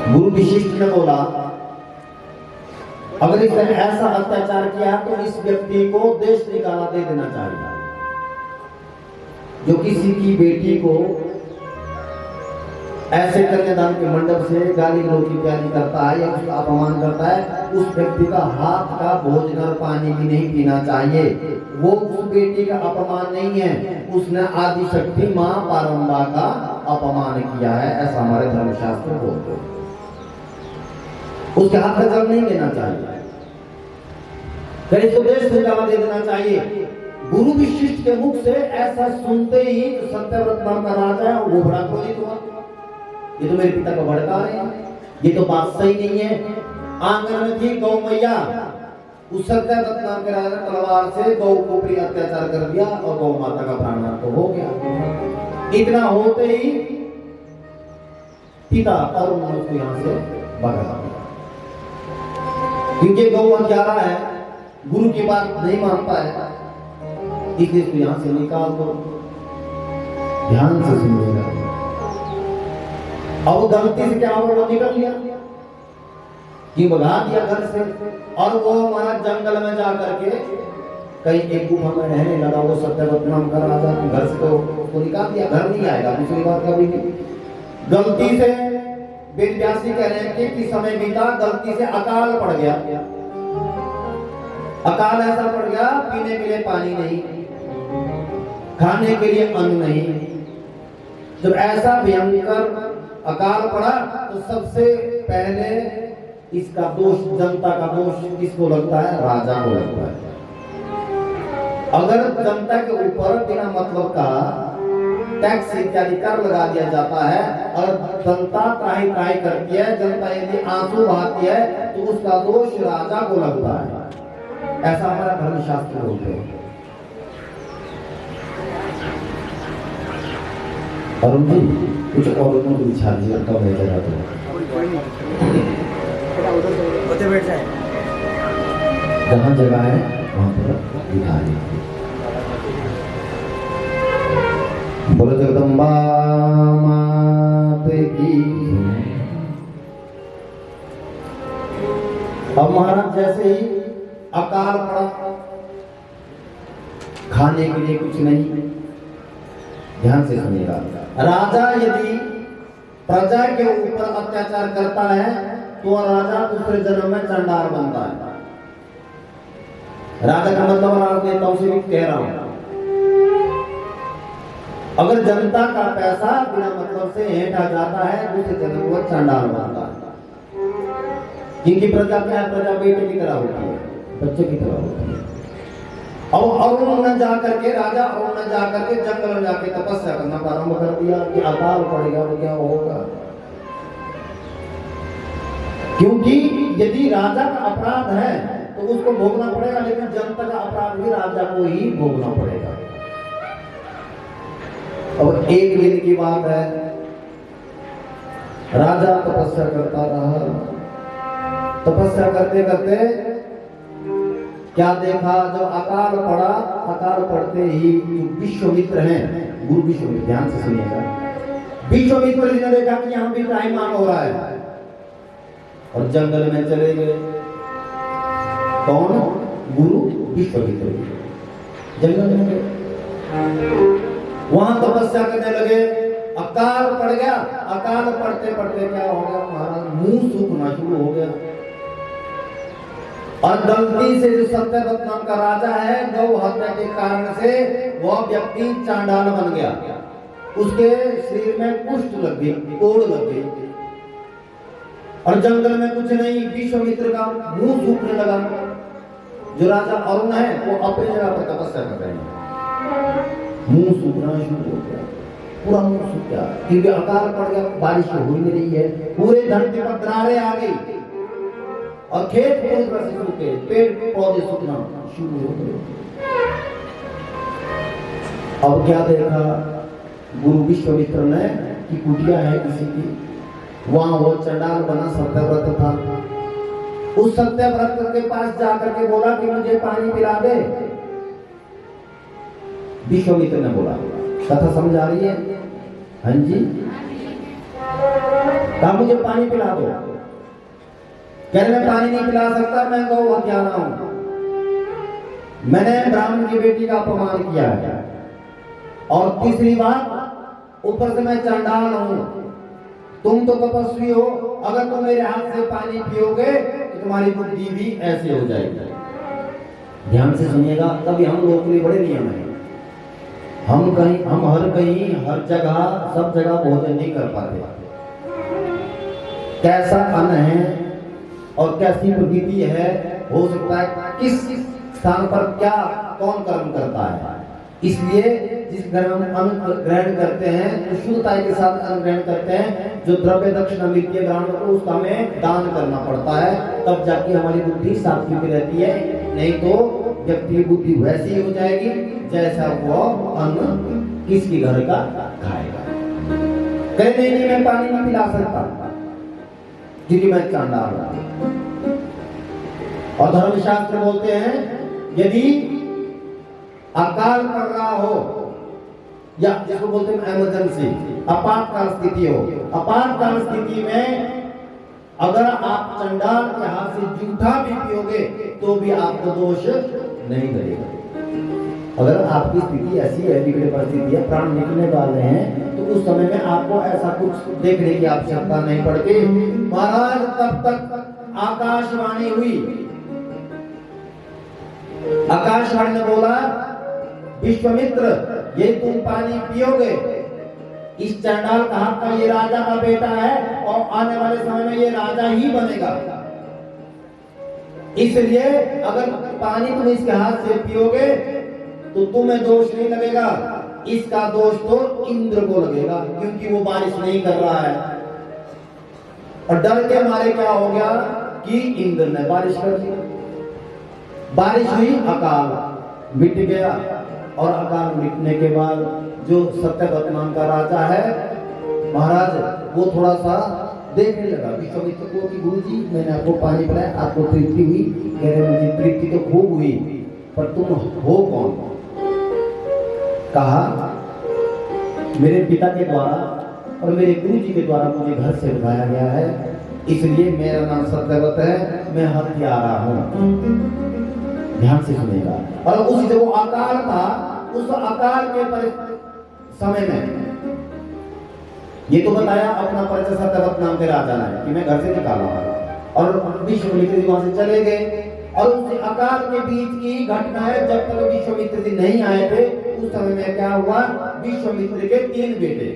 गुरु विशिष्ट ने बोला अगर इसने ऐसा अत्याचार किया तो इस व्यक्ति को देश निकाला दे देना चाहिए। जो किसी की बेटी को ऐसे कन्यादान के मंडप से गाली गलौज इत्यादि करता है या उसका अपमान करता है, उस व्यक्ति का हाथ का भोजन और पानी भी नहीं पीना चाहिए। वो उस बेटी का अपमान नहीं है, उसने आदि शक्ति मां पारंबा का अपमान किया है, ऐसा हमारे धर्मशास्त्र बोलते हैं। उसके हाथ का जल नहीं लेना चाहिए, इसको देश निकाला दे देना चाहिए। गुरु विशिष्ट के मुख से ऐसा सुनते ही जो सत्यव्रत नाम का राजा है वो बड़ा क्रोधित हुआ। ये तो मेरे पिता को भड़का रहे हैं, ये तो बात सही नहीं है। आंगन में थी गौ मैया, उस सत्यव्रत नाम के राजा ने तलवार से गौ को भी अत्याचार कर दिया और गौ माता का प्राणनाश तो हो गया। इतना होते ही पिता और उसको यहाँ से भगा दिया, क्योंकि गौ हत्यारा है, गुरु की बात नहीं मानता है, इसलिए इसको यहाँ से निकाल दो। ध्यान से सुनिएगा। अब गलती से क्या हुआ, वो निकल लिया कि भगा दिया घर से, और वो हमारा जंगल में जा करके कहीं एक गुफा में रहने लगा। वो सत्यव्रत नाम का राजा घर से तो उसको निकाल दिया, घर नहीं आएगा। दूसरी बात कभी नहीं, गलती से वेद व्यासी कह रहे हैं कि समय बीता, गलती से अकाल पड़ गया। अकाल ऐसा पड़ गया, पीने के लिए पानी नहीं, खाने के लिए अन्न नहीं। जब ऐसा भयंकर अकाल पड़ा तो सबसे पहले इसका दोष, जनता का दोष किसको लगता है? राजा को लगता है। अगर जनता के ऊपर बिना मतलब का टैक्स इत्यादि कर लगा दिया जाता है और जनता त्राही त्राही करती है, जनता यदि आंसू बहाती है तो उसका दोष राजा को लगता है, ऐसा हमारा धर्मशास्त्र बोलते हैं। अरुण जी कुछ और को विचार दिया तो मैं जगह तो बैठ जाए, जहाँ जगह है वहाँ पर दिखा दीजिए। बोलो जगदम्बा मात की। अब महाराज जैसे ही अकाल पड़ा, खाने के लिए कुछ नहीं, ध्यान से सुनिएगा। राजा यदि प्रजा के ऊपर अत्याचार करता है तो राजा दूसरे जन्म में चंडाल बनता है। राजा का मतलब राजनेताओं से भी कह रहा हूं, अगर जनता का पैसा बिना मतलब से हेठा जाता है दूसरे जन्म में चंडाल बनता है। क्योंकि प्रजा क्या है? प्रजा बेटे की तरह होती है, बच्चे की तरह होती है। और अरुण ने जाकर के, राजा अरुण ने जाकर के जंगल में जाके तपस्या करना प्रारंभ कर दिया कि अकाल पड़ेगा तो क्या होगा। क्योंकि यदि राजा का अपराध है तो उसको भोगना पड़ेगा, लेकिन जनता का अपराध भी राजा को ही भोगना पड़ेगा। और एक दिन की बात है, राजा तपस्या करता रहा, तपस्या करते करते क्या देखा, जब अकाल पड़ा, अकाल पड़ते ही विश्वामित्र हैं, गुरु विश्वामित्र, ध्यान से सुनिएगा। विश्वामित्र जी ने देखा कि यहाँ भी टाइम ऑन हो रहा है और जंगल में चले गए। कौन? गुरु विश्वामित्र जंगल में गए, वहां तपस्या करने लगे। अकाल पड़ गया, अकाल पड़ते पड़ते क्या हो गया महाराज, मुंह सूखना शुरू हो गया। और गलती से जो सत्यव्रत नाम का राजा है, गौ हत्या के कारण से वह व्यक्ति चांडाल बन गया, उसके शरीर में कुष्ठ लग गई, कोड़ लग गई, और जंगल में कुछ नहीं, विश्वामित्र का मुंह सूखने लगा। जो राजा अरुण है वो अपनी जगह पर तपस्या कर रहे हैं, मुंह सूखना शुरू हो गया, पूरा मुंह सूख गया, क्योंकि अकाल पड़ गया, बारिश हो ही नहीं रही है, पूरे धरती पर दरारें आ गई और खेत पूरी तरह से सूखे, पेड़ पौधे सूखना शुरू हो गए। अब क्या देखा गुरु विश्वामित्र ने कि कुटिया है किसी की, वहां वो चंडाल बना सत्यव्रत था। उस सत्यव्रत के पास जाकर के बोला कि मुझे पानी पिला दे। विश्वामित्र ने बोला, कथा समझ आ रही है? हाँ जी। कहा मुझे पानी पिला दो। कह मैं पानी नहीं पिला सकता, मैं गौ हत्यारा हूं, मैंने ब्राह्मण की बेटी का अपमान किया है, और तीसरी बात ऊपर से मैं चंडाल हूं, तुम तो तपस्वी हो, अगर तुम मेरे हाथ से पानी पियोगे तो तुम्हारी बुद्धि भी ऐसे हो जाएगी। ध्यान से सुनिएगा, तभी हम लोगों के लिए बड़े नियम है। हम हर कहीं हर जगह सब जगह भोजन नहीं कर पाते। कैसा अन्न है और कैसी प्रकृति है, हो सकता है किस स्थान पर क्या कौन कर्म करता है, इसलिए जिस घर में अन्न ग्रहण करते हैं तो शुद्धता के साथ अन्न ग्रहण करते हैं। जो द्रव्य दक्षिणा मिलती है ब्राह्मण को उसका हमें दान करना पड़ता है, तब जाके हमारी बुद्धि सात्विक रहती है, नहीं तो व्यक्ति की बुद्धि वैसी ही हो जाएगी जैसा वो अन्न किसकी घर का खाएगा। कहे नहीं मैं पानी नहीं पिला सकता क्योंकि मैं चांडाल हूं। और धर्मशास्त्र बोलते हैं यदि अकाल पड़ रहा हो या जिसको बोलते हैं इमरजेंसी, आपातकाल स्थिति हो, आपातकाल स्थिति में अगर आप चंडाल के हाथ से जूठा भी पियोगे तो भी आपको दोष नहीं लगेगा। अगर आपकी स्थिति ऐसी है, बिगड़े परिस्थिति है, प्राण निकलने वाले हैं, तो उस समय में आपको ऐसा कुछ देखने की आवश्यकता नहीं पड़ती। महाराज तब तक आकाशवाणी हुई, आकाशवाणी ने बोला विश्वामित्र ये तुम पानी पियोगे, इस चंडाल का हाथ का ये राजा का बेटा है और आने वाले समय में ये राजा ही बनेगा, इसलिए अगर पानी तुम इसके हाथ से पियोगे तो तुम्हें दोष नहीं लगेगा, इसका दोष तो इंद्र को लगेगा क्योंकि वो बारिश नहीं कर रहा है। और डर के मारे क्या हो गया कि इंद्र ने बारिश कर दी, बारिश हुई, अकाल मिट गया। और अकाल मिटने के बाद जो सत्यव्रत नाम का राजा है महाराज, वो थोड़ा सा देखने लगा विश्वामित्र को कि गुरु जी मैंने आपको पानी पिलाया, आपको तृप्ति हुई? कह रहे मुझे तृप्ति तो खूब हुई, पर तुम हो कौन? कहा मेरे पिता के द्वारा और मेरे गुरु जी के द्वारा मुझे घर से उठाया गया है, इसलिए मेरा नाम सत्यव्रत है, मैं हत्यारा हूं। ध्यान से सुनेगा। और उस जो अकाल था, उस अकाल के समय में ये तो बताया अपना परिचय सत्यव्रत नाम के राजा ने कि मैं घर से निकाला हूं, और विश्वामित्र जी वहां से चले गए। और उस अकाल के बीच की घटना है, जब तक विश्वामित्र जी नहीं आए थे उस समय में क्या हुआ, विश्वामित्र के 3 बेटे,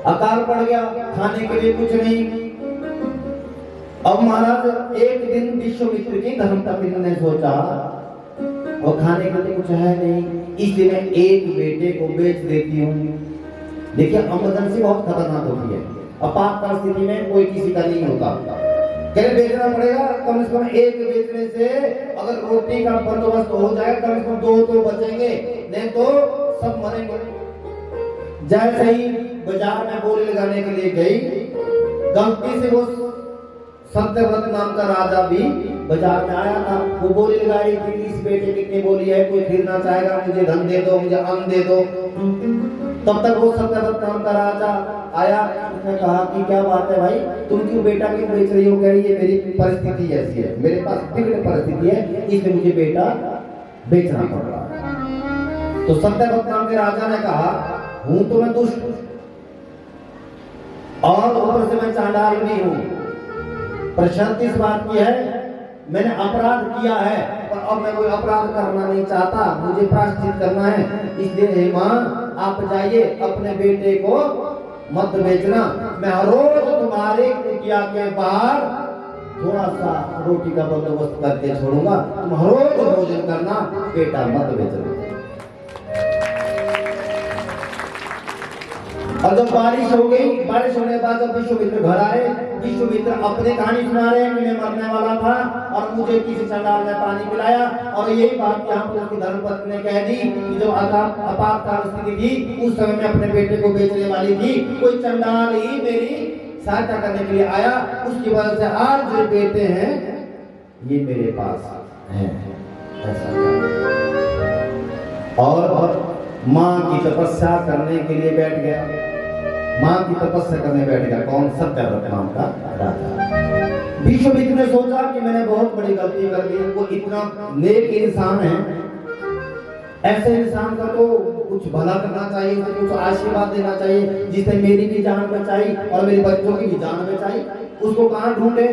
अकाल पड़ गया, खाने के लिए कुछ नहीं। अब महाराज एक दिन विश्वामित्र की धर्मपत्नी ने सोचा और खाने के लिए कुछ है नहीं, इसलिए मैं एक बेटे को बेच देती हूँ। देखिए इमरजेंसी बहुत खतरनाक होती है, आपातकाल स्थिति में कोई किसी का नहीं होता, क्या बेचना पड़ेगा। कम से कम एक बेचने से अगर रोटी का बंदोबस्त हो जाए कम से कम 2 तो बचेंगे, नहीं तो सब मरेंगे। जैसे ही बाजार में बोली लगाने के लिए गई, गलती से वो सत्यव्रत नाम का राजा भी बाजार में आया था, वो बोली लगाई कि इस बेटे कितनी बोली है, कोई खरीदना चाहेगा, मुझे धन दे दो, मुझे अन्न दे दो। तब तक वो सत्यव्रत नाम का राजा आया, उसने कहा कि क्या बात है भाई, तुम क्यों बेटा क्यों बेच रही हो? कह रही है मेरी परिस्थिति ऐसी है, मेरे पास बिगड़ परिस्थिति है, इसलिए मुझे बेटा बेचना पड़ रहा है। तो सत्यव्रत नाम के राजा ने कहा हूं तो मैं दुष्ट और ऊपर से मैं चांडाल भी हूं, पर शर्त इस बात की है मैंने अपराध किया है, पर अब मैं कोई अपराध करना नहीं चाहता, मुझे प्रायश्चित करना है, इसलिए हे मां आप जाइए अपने बेटे को मत बेचना, मैं हर रोज तुम्हारे कुटिया के बाहर थोड़ा सा रोटी का बंदोबस्त करके छोड़ूंगा, तुम हर रोज भोजन करना, बेटा मत बेचना। और जब बारिश हो गई, बारिश होने के बाद जब विश्वामित्र घर आए, विश्वामित्र अपने कहानी सुना रहे हैं कि मैं मरने वाला था और मुझे किसी चंडाल ने पानी पिलाया। और यही बात यहाँ पर उसकी धर्मपत्नी ने कह दी कि जब आपातकाल स्थिति थी उस समय में अपने बेटे को बेचने वाली थी, कोई चंडाल ही मेरी सहायता करने के लिए आया, उसकी वजह से आज जो बेटे हैं ये मेरे पास हैं। और मां की तपस्या करने के लिए बैठ गया। मां की तपस्या करने बैठ गया। कौन? सत्यव्रत नाम का राजा। विश्वामित्र ने सोचा कि मैंने बहुत बड़ी गलती कर दी, वो इतना नेक इंसान है, ऐसे इंसान का तो कुछ भला करना चाहिए, उसे कुछ आशीर्वाद देना चाहिए, जिससे मेरी भी जान बचाई और मेरे बच्चों की भी जान बचाई। उसको कहाँ ढूंढे?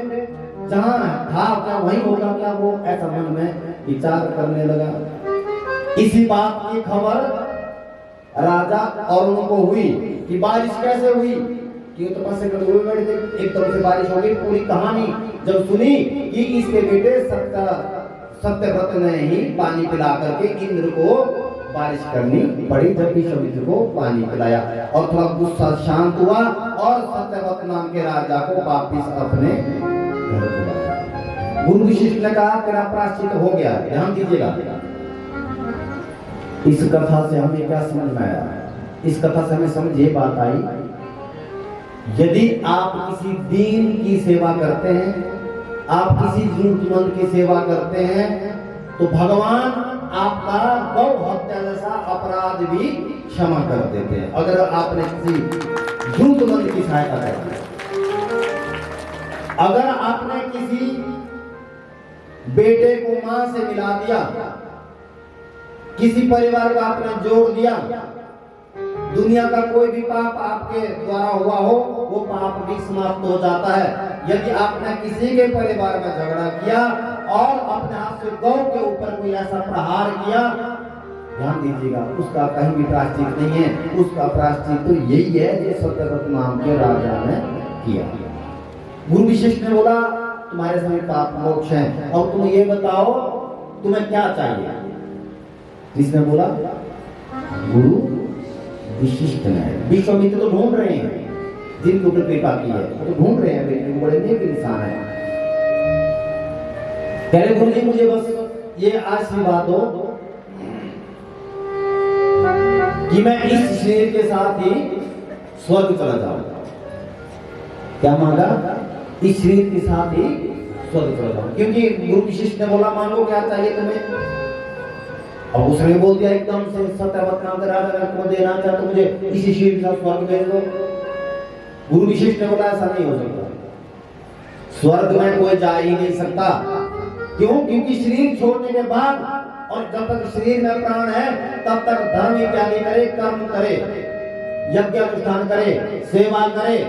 जहाँ था क्या वहीं होगा क्या वो? ऐसा मन में विचार करने लगा। इसी बात की खबर राजा और उनको हुई कि बारिश कैसे हुई, कि वो तपस्या करते हुए बैठे थे, एकदम से बारिश हो गई। पूरी कहानी जब सुनी कि इसके बेटे सत्यव्रत ने ही पानी पिला करके इंद्र को बारिश करनी पड़ी, जब विश्वामित्र को पानी पिलाया और थोड़ा गुस्सा शांत हुआ और सत्यव्रत नाम के राजा को वापिस अपने घर बुलाया। गुरु वशिष्ठ ने कहा तेरा प्रायश्चित हो गया। ध्यान दीजिएगा, इस कथा से हमें क्या समझ में आया? इस कथा से हमें समझ ये बात आई, यदि आप किसी दीन की सेवा करते हैं, आप किसी जरूरतमंद की सेवा करते हैं, तो भगवान आपका गौ हत्या जैसा अपराध भी क्षमा कर देते हैं। अगर आपने किसी जरूरतमंद की सहायता की, अगर आपने किसी बेटे को मां से मिला दिया, किसी परिवार को आपने जोड़ दिया, दुनिया का कोई भी पाप आपके द्वारा हुआ हो वो पाप भी समाप्त हो जाता है। यदि आपने किसी के परिवार में झगड़ा किया और अपने हाथ से गौ के ऊपर कोई ऐसा प्रहार किया, ध्यान दीजिएगा, उसका कहीं भी प्रायश्चित नहीं है। उसका प्रायश्चित तो यही है जो सत्यव्रत नाम के राजा ने किया। गुरु वशिष्ठ ने बोला तुम्हारे समय पाप मोक्ष है, और तुम ये बताओ तुम्हें क्या चाहिए? किसने बोला? गुरु वशिष्ठ ने। विश्वामित्र तो ढूंढ रहे हैं, जिनके ऊपर कृपा की है तो ढूंढ रहे हैं, बेटे बड़े नेक इंसान है। कह रहे गुरु जी मुझे बस ये आशीर्वाद दो कि मैं इस शरीर के साथ ही स्वर्ग चला जाऊं। क्या मांगा? इस शरीर के साथ ही स्वर्ग चला जाऊं। क्योंकि गुरु वशिष्ठ ने बोला मांगो क्या चाहिए तुम्हें? अब उसने बोल दिया एकदम से सत्यव्रत नाम का राजा अगर तुम देना चाहते तो मुझे इसी शरीर के साथ स्वर्ग भेज दो। गुरु वशिष्ठ ने बोला ऐसा नहीं हो सकता, स्वर्ग में कोई जा ही नहीं सकता। क्यों? क्योंकि शरीर छोड़ने के बाद और जब तक शरीर में प्राण है तब तक धर्म इत्यादि करे, कर्म करे, यज्ञ अनुष्ठान करे, सेवा करे,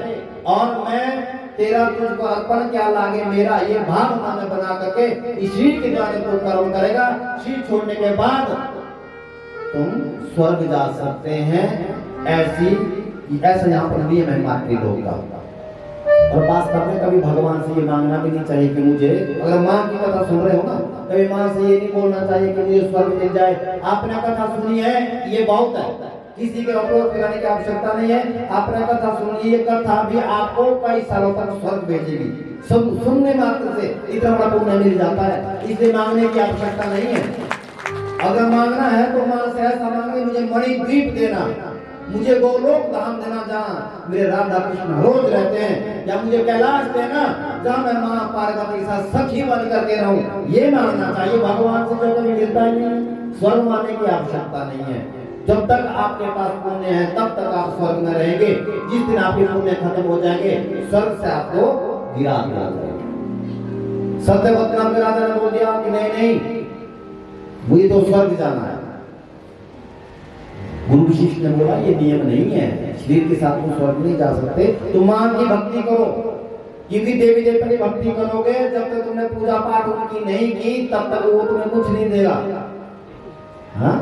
और मैं तेरा तुझको अर्पण क्या लागे मेरा, ये भाव मन बना करके इस शरीर के द्वारा तो कर्म करेगा। शरीर छोड़ने के बाद तुम स्वर्ग जा सकते हैं। ऐसा यहाँ पर नियम है मातृलोक का। और वास्तव में कभी भगवान से ये मांगना भी नहीं चाहिए कि मुझे, अगर माँ की कथा सुन रहे हो ना, कभी माँ से ये नहीं बोलना चाहिए कि मुझे स्वर्ग मिल जाए। आपने कथा सुनी है ये बहुत है, किसी के अपलोड कराने की आवश्यकता नहीं है। आपने कथा सुन ली, ये कथा भी आपको कई सालों तक स्वर्ग भेजेगी। सुनने मात्र से इतना बड़ा पुण्य मिल जाता है, इसलिए मांगने की आवश्यकता नहीं है। अगर मांगना है तो माँ से ऐसा मांगे मुझे मणिद्वीप देना, मुझे गोलोक धाम देना जहाँ मेरे राधा कृष्ण रोज रहते हैं, या मुझे कैलाश देना जहाँ मैं माँ पार्वती के साथ सखी बन करके रहूं। ये मांगना चाहिए। भगवान से जब कभी मिलता ही नहीं, स्वर्ग मांगने की आवश्यकता नहीं है। जब तक आपके पास पुण्य है तब तक आप स्वर्ग में रहेंगे। जिस दिन आपके पुण्य खत्म हो जाएंगे स्वर्ग से आपको गिरा दिया जाएगा। सत्यव्रत नाम के राजा ने बोल दिया कि नहीं नहीं, मुझे तो स्वर्ग जाना है। गुरु वशिष्ठ ने बोला ये नियम नहीं है, शरीर के साथ तुम स्वर्ग नहीं जा सकते। तुम मां की भक्ति करो, क्योंकि देवी देवता की भक्ति करोगे जब तक तुमने पूजा पाठ उनकी नहीं की तब तक वो तुम्हें कुछ नहीं देगा। हाँ?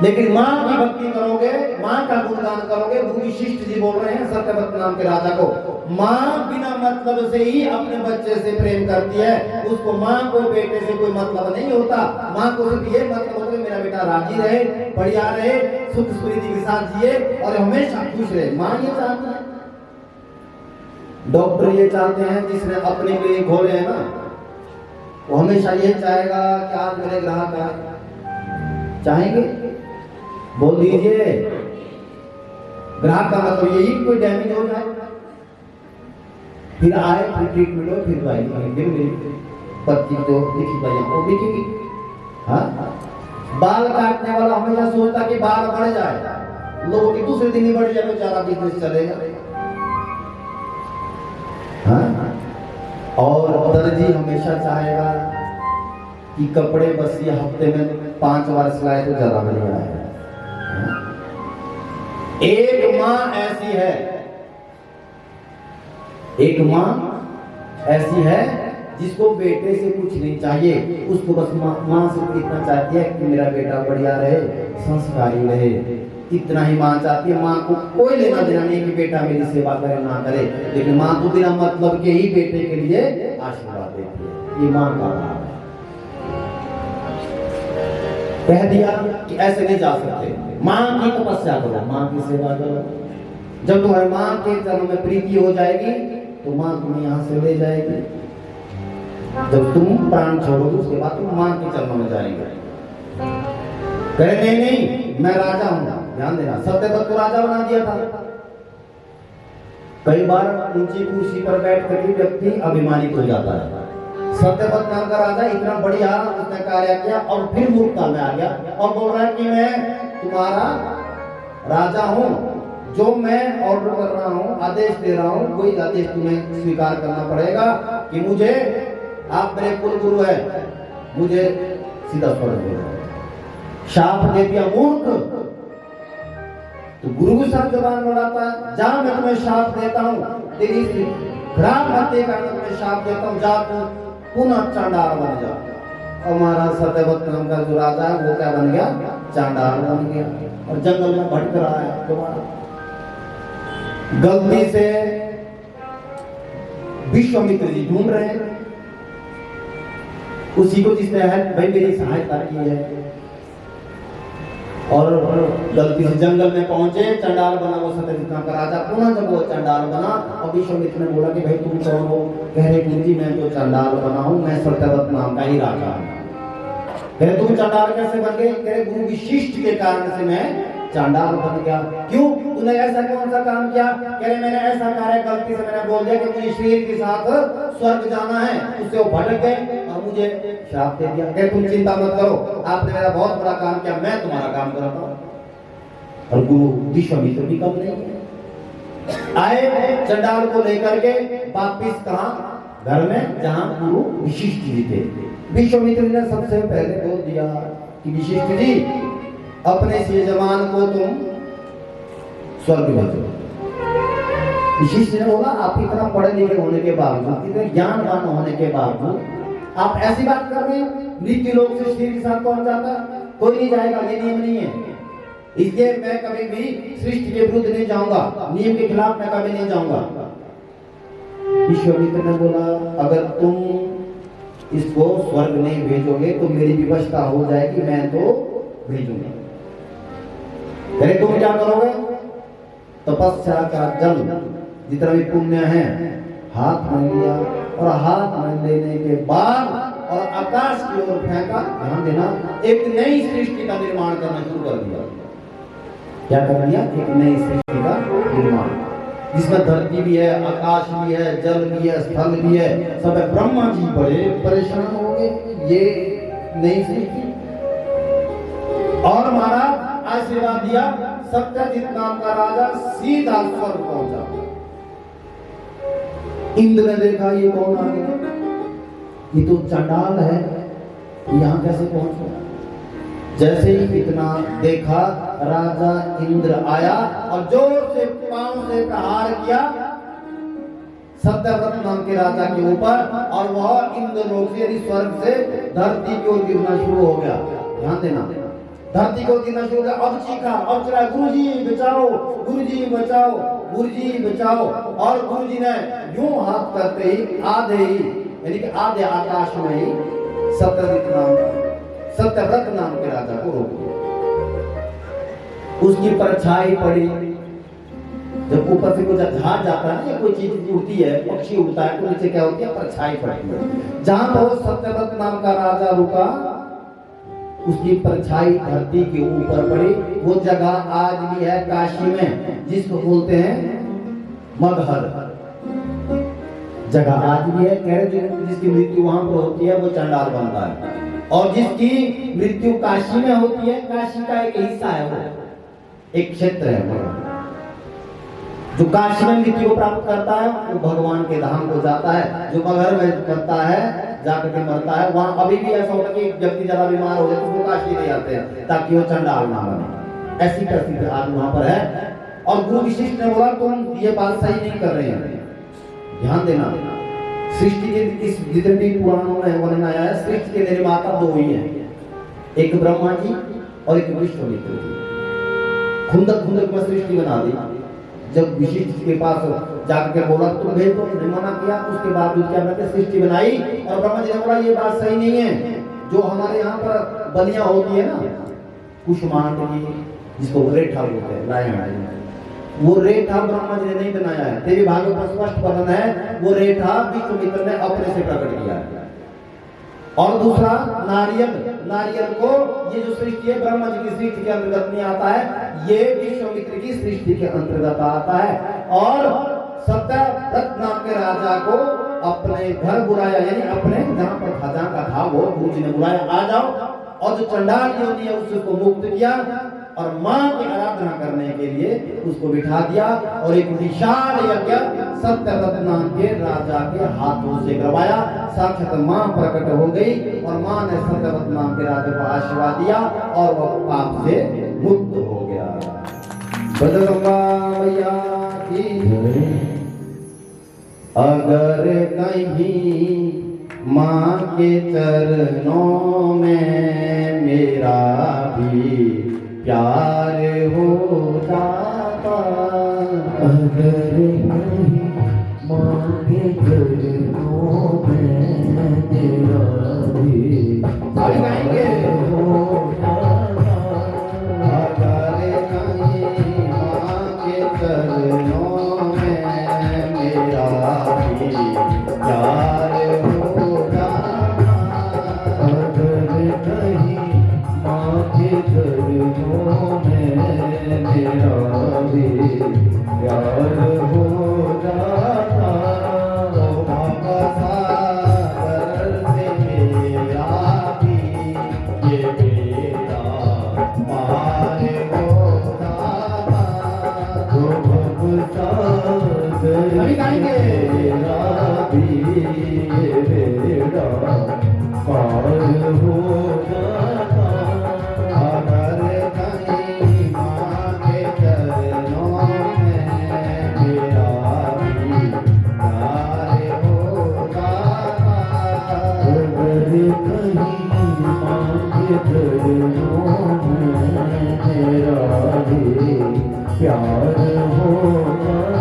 लेकिन मां की भक्ति करोगे, मां का गुणगान करोगे। गुरु वशिष्ठ जी बोल रहे हैं सत्यव्रत नाम के राजा को, मां बिना मतलब से ही अपने बच्चे से प्रेम करती है। उसको मां को बेटे से कोई मतलब नहीं होता। मां को सिर्फ ये मतलब होता है मेरा बेटा राजी रहे, बढ़िया रहे, सुख स्मृति के साथ जिए और हमेशा खुश रहे। मां ये चाहती है। डॉक्टर ये चाहते हैं, जिसने अपने लिए खोले हैं ना, वो हमेशा ये चाहेगा कि आज मेरे ग्राहक आए। चाहेंगे? बोल दीजिए। ग्राहक का मतलब यही कोई डैमेज हो जाए, फिर आए, फिर ट्रीटमेंट हो, फिर दवाई फिर पत्ती तो लिखी भाई वो लिखेगी। हाँ? बाल काटने वाला हमेशा सोचता कि बाल बढ़ जाए, लोगों की दूसरे दिन ही बढ़ जाए तो ज्यादा बिजनेस चलेगा। हाँ? और दर्जी हमेशा चाहेगा कि कपड़े बस ये हफ्ते में 5 बार सिलाए तो ज्यादा बढ़िया है। एक माँ ऐसी है, एक माँ ऐसी है जिसको बेटे से कुछ नहीं चाहिए, उसको बस माँ से इतना चाहती है कि मेरा बेटा बढ़िया रहे, संस्कारी रहे, इतना ही माँ चाहती है। माँ को कोई लेना देना नहीं कि बेटा मेरी सेवा करे ना करे, लेकिन माँ तो बिना मतलब के ही बेटे के लिए आशीर्वाद देती है। ये माँ का भाव है। कह दिया कि ऐसे नहीं जा सकते, माँ की तपस्या करो, माँ की सेवा करो। जब तुम्हारी माँ के चरणों में प्रीति हो जाएगी तो माँ तुम्हें यहाँ से ले जाएगी। जब तुम प्राण छोड़ोगे उसके बाद तुम माँ के चरणों में जाएंगे। कहे नहीं नहीं मैं राजा हूँ, ध्यान देना, सत्यव्रत को राजा बना दिया था। कई बार ऊंची कुर्सी पर बैठ कर भी व्यक्ति अभिमानित हो जाता है। सत्यव्रत नाम का राजा इतना बढ़िया उसने कार्य किया और फिर मूर्खता में आ गया और बोल रहा है कि मैं तुम्हारा राजा हूँ, जो मैं ऑर्डर कर रहा हूँ, आदेश दे रहा हूँ, कोई आदेश तुम्हें स्वीकार करना पड़ेगा कि मुझे, आप मेरे कुल गुरु है, मुझे सीधा स्वर्ग दो। शाप दे दिया मूर्ख, तो गुरु के साथ जबान लड़ाता है। जा मैं तुम्हें शाप देता हूँ, तेरी खराब हत्या का तुम्हें शाप देता हूँ, जा तू पुनः चांडाल बन जा। हमारा सत्यव्रत नाम का जो राजा है वो क्या बन गया? चांडाल बन गया और जंगल में भटक रहा है। दोबारा गलती से विश्वामित्र जी ढूंढ रहे हैं उसी को जिसने है भाई मेरी सहायता की है, और गलती से जंगल में पहुंचे, चंडाल बना वो सत्यव्रत नाम का राजा। पुनः जब वो चंडाल बना और विश्वामित्र ने बोला कि भाई तुम कौन हो? कह रहे गुरु जी मैं तो चंडाल बना हूं, मैं सत्यव्रत नाम का ही राजा हूं। कह रहे तुम चंडाल कैसे बन गए? कह रहे गुरु विशिष्ट के कारण से मैं चांडाल बन गया। क्यों? तूने ऐसा कौन सा काम किया? कह रहे मैंने ऐसा कार्य गलती से मैंने बोल दिया कि मुझे शेर के साथ स्वर्ग जाना है, उससे वो भटक गए और मुझे श्राप दे दिया। कह तुम चिंता मत करो, आपने मेरा बहुत बड़ा काम किया, मैं तुम्हारा काम करता हूँ। और गुरु विश्वामित्र भी कम नहीं है, आए चंडाल को लेकर के वापिस कहा? घर में जहां गुरु विशिष्ट जी थे। विश्वामित्र ने सबसे पहले बोल दिया कि विशिष्ट जी अपने से जवान को तुम स्वर्ग भेजो। विशिष्ट ने बोला आप इतना पढ़े लिखे होने के बावजूद, इतने ज्ञानवान होने के बावजूद आप ऐसी बात कर रहे हैं? मृत्यु लोक से शरीर के साथ कौन जाता? कोई नहीं जाएगा, ये नियम नहीं है। इसलिए मैं कभी भी सृष्टि के विरुद्ध नहीं जाऊंगा, नियम के खिलाफ मैं कभी नहीं जाऊंगा। विश्वामित्र ने बोला अगर तुम इसको स्वर्ग नहीं भेजोगे तो मेरी विवशता हो जाएगी, मैं तो भेजूंगा। अरे तुम क्या करोगे? तपस्या का जल जितना भी पुण्य है हाथ में लिया और हाथ में लेने के बाद और आकाश की ओर फेंका। ध्यान देना, एक नई सृष्टि का निर्माण करना शुरू कर दिया। क्या कर दिया? एक नई सृष्टि का निर्माण, जिसमें धरती भी है, आकाश भी है, जल भी है, स्थल भी है, सब है। ब्रह्मा जी बड़े परेशान हो गए, ये नई सृष्टि। और महाराज आशीर्वाद दिया, सत्यजित नाम का राजा सीधा स्वर्ग पहुंचा। इंद्र ने देखा ये कौन आ गया, ये तो चंडाल है, यहाँ कैसे पहुंच गया? जैसे ही इतना देखा राजा इंद्र आया और जोर से पांव से प्रहार किया सत्यव्रत नाम के राजा के ऊपर, और वह इंद्र लोक से यानी स्वर्ग से धरती की ओर गिरना शुरू हो गया। ध्यान देना, धरती को गिरना शुरू हो गया। अब चीखा, अब चला गुरुजी बचाओ, गुरुजी बचाओ, गुरुजी बचाओ। और गुरुजी ने यूं हाथ करते ही आधे ही यानी कि आधे आकाश में ही सत्यव्रत नाम के राजा को रोक दिया। उसकी परछाई पड़ी। जब ऊपर से कुछ जहाज जाता है, कोई चीज उड़ती है, पक्षी उड़ता है, तो नीचे क्या होती है? परछाई पड़ती है। जहां पर सत्यव्रत नाम का राजा रुका उसकी परछाई धरती के ऊपर पड़ी। वो जगह आज भी है काशी में, जिसको बोलते हैं मगहर। जगह आज भी है। कह रहे जिसकी मृत्यु वहां पर होती है वो चंडाल बनता है, और जिसकी मृत्यु काशी में होती है, काशी का एक हिस्सा है वो, एक क्षेत्र है वह। जो काशी में मृत्यु को प्राप्त करता है वो भगवान के धाम को जाता है, जो मगर में करता है जाकर के मरता है। वहां अभी भी ऐसा होता है कि एक व्यक्ति ज्यादा बीमार हो जाए तो वो काशी नहीं आते हैं ताकि वो चंडाल ना बने। ऐसी परिस्थिति आज वहां पर है। और गुरु विशिष्ट ने बोला तुम ये बात सही नहीं कर रहे हैं, ध्यान देना। सृष्टि के इस जितने भी पुराणों में वर्णन आया है, सृष्टि के निर्माता दो ही हैं, एक ब्रह्मा जी और एक विश्वामित्र जी। खुंदक खुंदक में सृष्टि बना दी। जब विशिष्ट के पास जाकर के बोला तुम भेज दो, नहीं मना किया, उसके बाद क्या कहते सृष्टि बनाई। और ब्रह्मा जी ने बोला ये बात सही नहीं है। जो हमारे यहाँ पर बलियां होती है ना, कुष्मांड की, जिसको रेठा बोलते हैं, लायन, वो रेठा ब्रह्मा जी ने नहीं बनाया है। देवी भागवत में स्पष्ट वर्णन है, वो रेठा विश्वामित्र ने अपने से प्रकट किया है। और दूसरा नारियल, नारियल को ये जो सृष्टि है ब्रह्मा जी की सृष्टि के अंतर्गत नहीं आता है, ये विश्वामित्र की सृष्टि के अंतर्गत आता है। और सत्यव्रत नाम के राजा को अपने घर बुलाया, यानी अपने जहां पर खजाना का था वो गुरु जी ने बुलाया, आ जाओ। और जो चंडाल योनि है उसको मुक्त किया और मां की आराधना करने के लिए उसको बिठा दिया। और एक विशाल यज्ञ सत्यव्रत नाम के राजा के हाथों से करवाया। साक्षात मां प्रकट हो गई और मां ने सत्यव्रत नाम के राजा को आशीर्वाद दिया और वह पाप से मुक्त हो गया। बजरंगा मैया की। अगर कहीं मां के चरणों में मेरा भी प्यार हो जाता, अगर कहीं मां के चरणों में मेरा भी प्यार हो जाता, अगर कहीं मां के चरणों में मेरा भी प्यार हो जाता, अगर कहीं मां के चरणों में मेरा भी प्यार हो जाता, बाबा सागर से मेरा भी ये बेड़ा पार हो जाता। अभी गाएंगे मेरा भी ये बेड़ा पार हो जाता, अगर कहीं मां के चरणों में मेरा भी प्यार हो जाता, अगर कहीं मां के चरणों में मेरा भी प्यार हो जाता।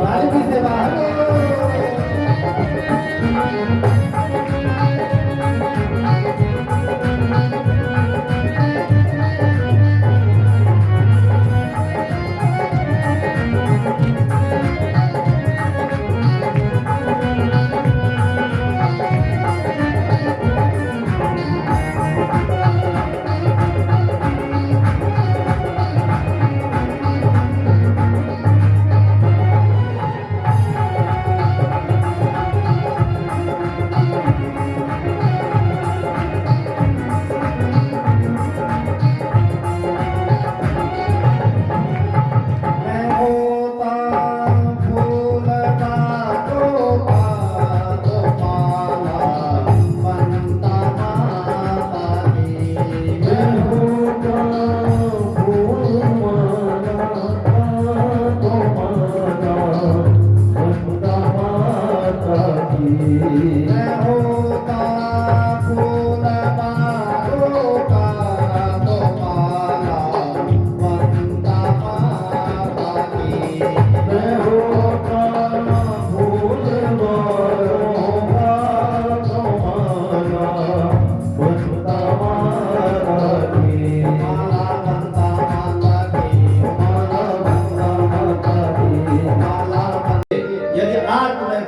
राजनीति से बाहर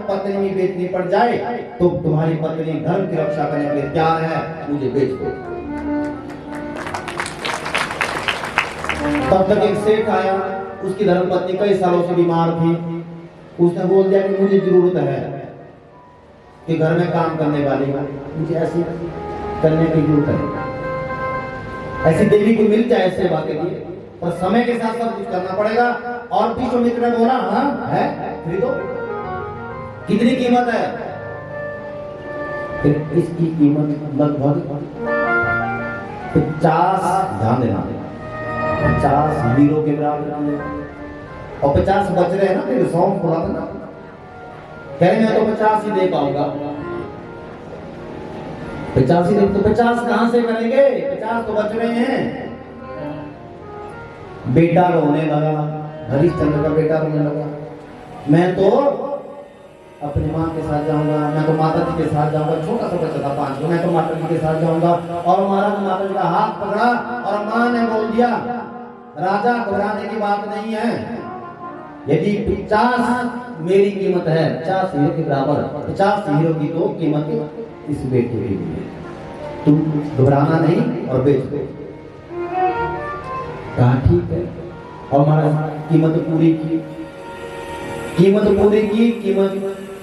पत्नी बेचनी पड़ जाए तो तुम्हारी पत्नी धर्म की रक्षा करने के लिए तैयार है, मुझे बेच दो। तब तक एक सेठ आया, उसकी धर्मपत्नी कई सालों से बीमार थी। उसने बोल दिया कि मुझे जरूरत है कि घर में काम करने वाली, मुझे ऐसी करने की जरूरत है, ऐसी देवी को मिल जाए सेवा के लिए, पर समय के साथ सब कुछ करना पड़ेगा। और विश्वामित्र ने बोला हाँ है, खरीदो। कितनी कीमत है? इसकी कीमत लगभग 50, ध्यान देना, 50 हीरो के बराबर। और 50 बच रहे हैं ना, फिर 100 थोड़ा देना। कह रहे मैं तो 50 ही दे पाऊंगा। 50 ही दे, तो 50 कहां से करेंगे? 50 तो बच रहे हैं। बेटा रोने लगा, हरिश्चंद्र का बेटा रोने लगा, मैं तो अपनी माँ के साथ जाऊंगा, मैं तो माता जी के साथ जाऊंगा। छोटा सा बच्चा था 5 को, मैं तो माता जी के साथ जाऊंगा। और महाराज माता जी का हाथ पकड़ा और माँ ने बोल दिया राजा घबराने की बात नहीं है, यदि 50 मेरी कीमत है, 50 हीरो के बराबर, 50 हीरो की तो कीमत इस बेटे की है, तुम घबराना नहीं और बेच दो। कहा ठीक है। और महाराज कीमत पूरी की, कीमत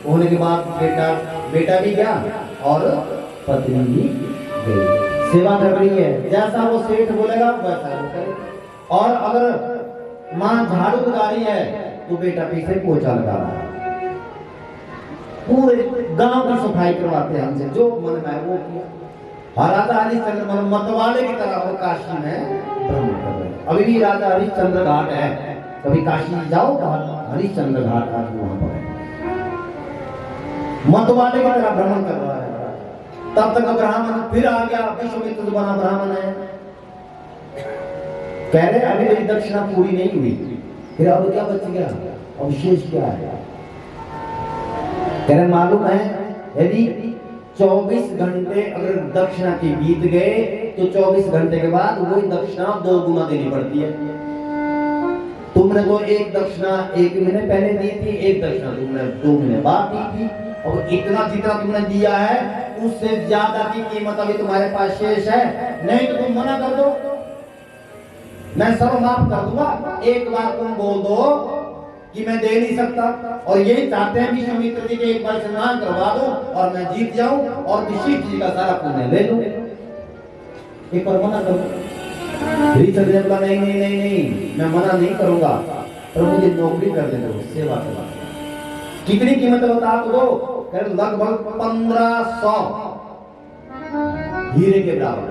होने के बाद बेटा भी गया और पत्नी भी गई। सेवा कर रही है, जैसा वो सेठ बोलेगा वैसा वो करे। और अगर माँ झाड़ू लगा रही है तो बेटा पीछे पोछा लगा रहा है। पूरे गांव की सफाई करवाते हैं हमसे, जो मन में वो किया। और राजा हरिश्चंद्र मतवाले की तरह वो काशी में भ्रमण कर रहे हैं। अभी भी राजा हरिश्चंद्र घाट है, कभी काशी जाओ तो हरिश्चंद्र घाट आज वहां पर मतवाले की तरह भ्रमण कर रहा है। तब तक ब्राह्मण फिर आ गया, विश्वामित्र तो बना ब्राह्मण है। कह रहे अभी मेरी दक्षिणा पूरी नहीं हुई, फिर अब क्या बच गया, अब शेष क्या है? कह रहे मालूम है यदि 24 घंटे अगर दक्षिणा के बीत गए तो 24 घंटे के बाद वही दक्षिणा 2 गुना देनी पड़ती है। तुमने तो एक दक्षिणा 1 महीने पहले दी थी, एक दक्षिणा तुमने 2 महीने बाद दी थी, और इतना जितना तुमने दिया है उससे ज्यादा की कीमत अभी तुम्हारे पास शेष है। नहीं तो तुम मना कर दो, मैं सब माफ कर दूंगा। एक बार तुम बोल दो कि मैं दे नहीं सकता, और यही चाहते हैं विश्वामित्र जी के एक बार स्नान करवा दो और मैं जीत जाऊं और विशिष्ट जी का सारा पुण्य ले लूं। एक बार मना करो। हरिश्चंद्र ने बोला नहीं नहीं नहीं नहीं, मैं मना नहीं करूंगा, पर मुझे नौकरी कर देना, सेवा करवा। कितनी कीमत बता दो? लगभग 1500 हीरे के बराबर,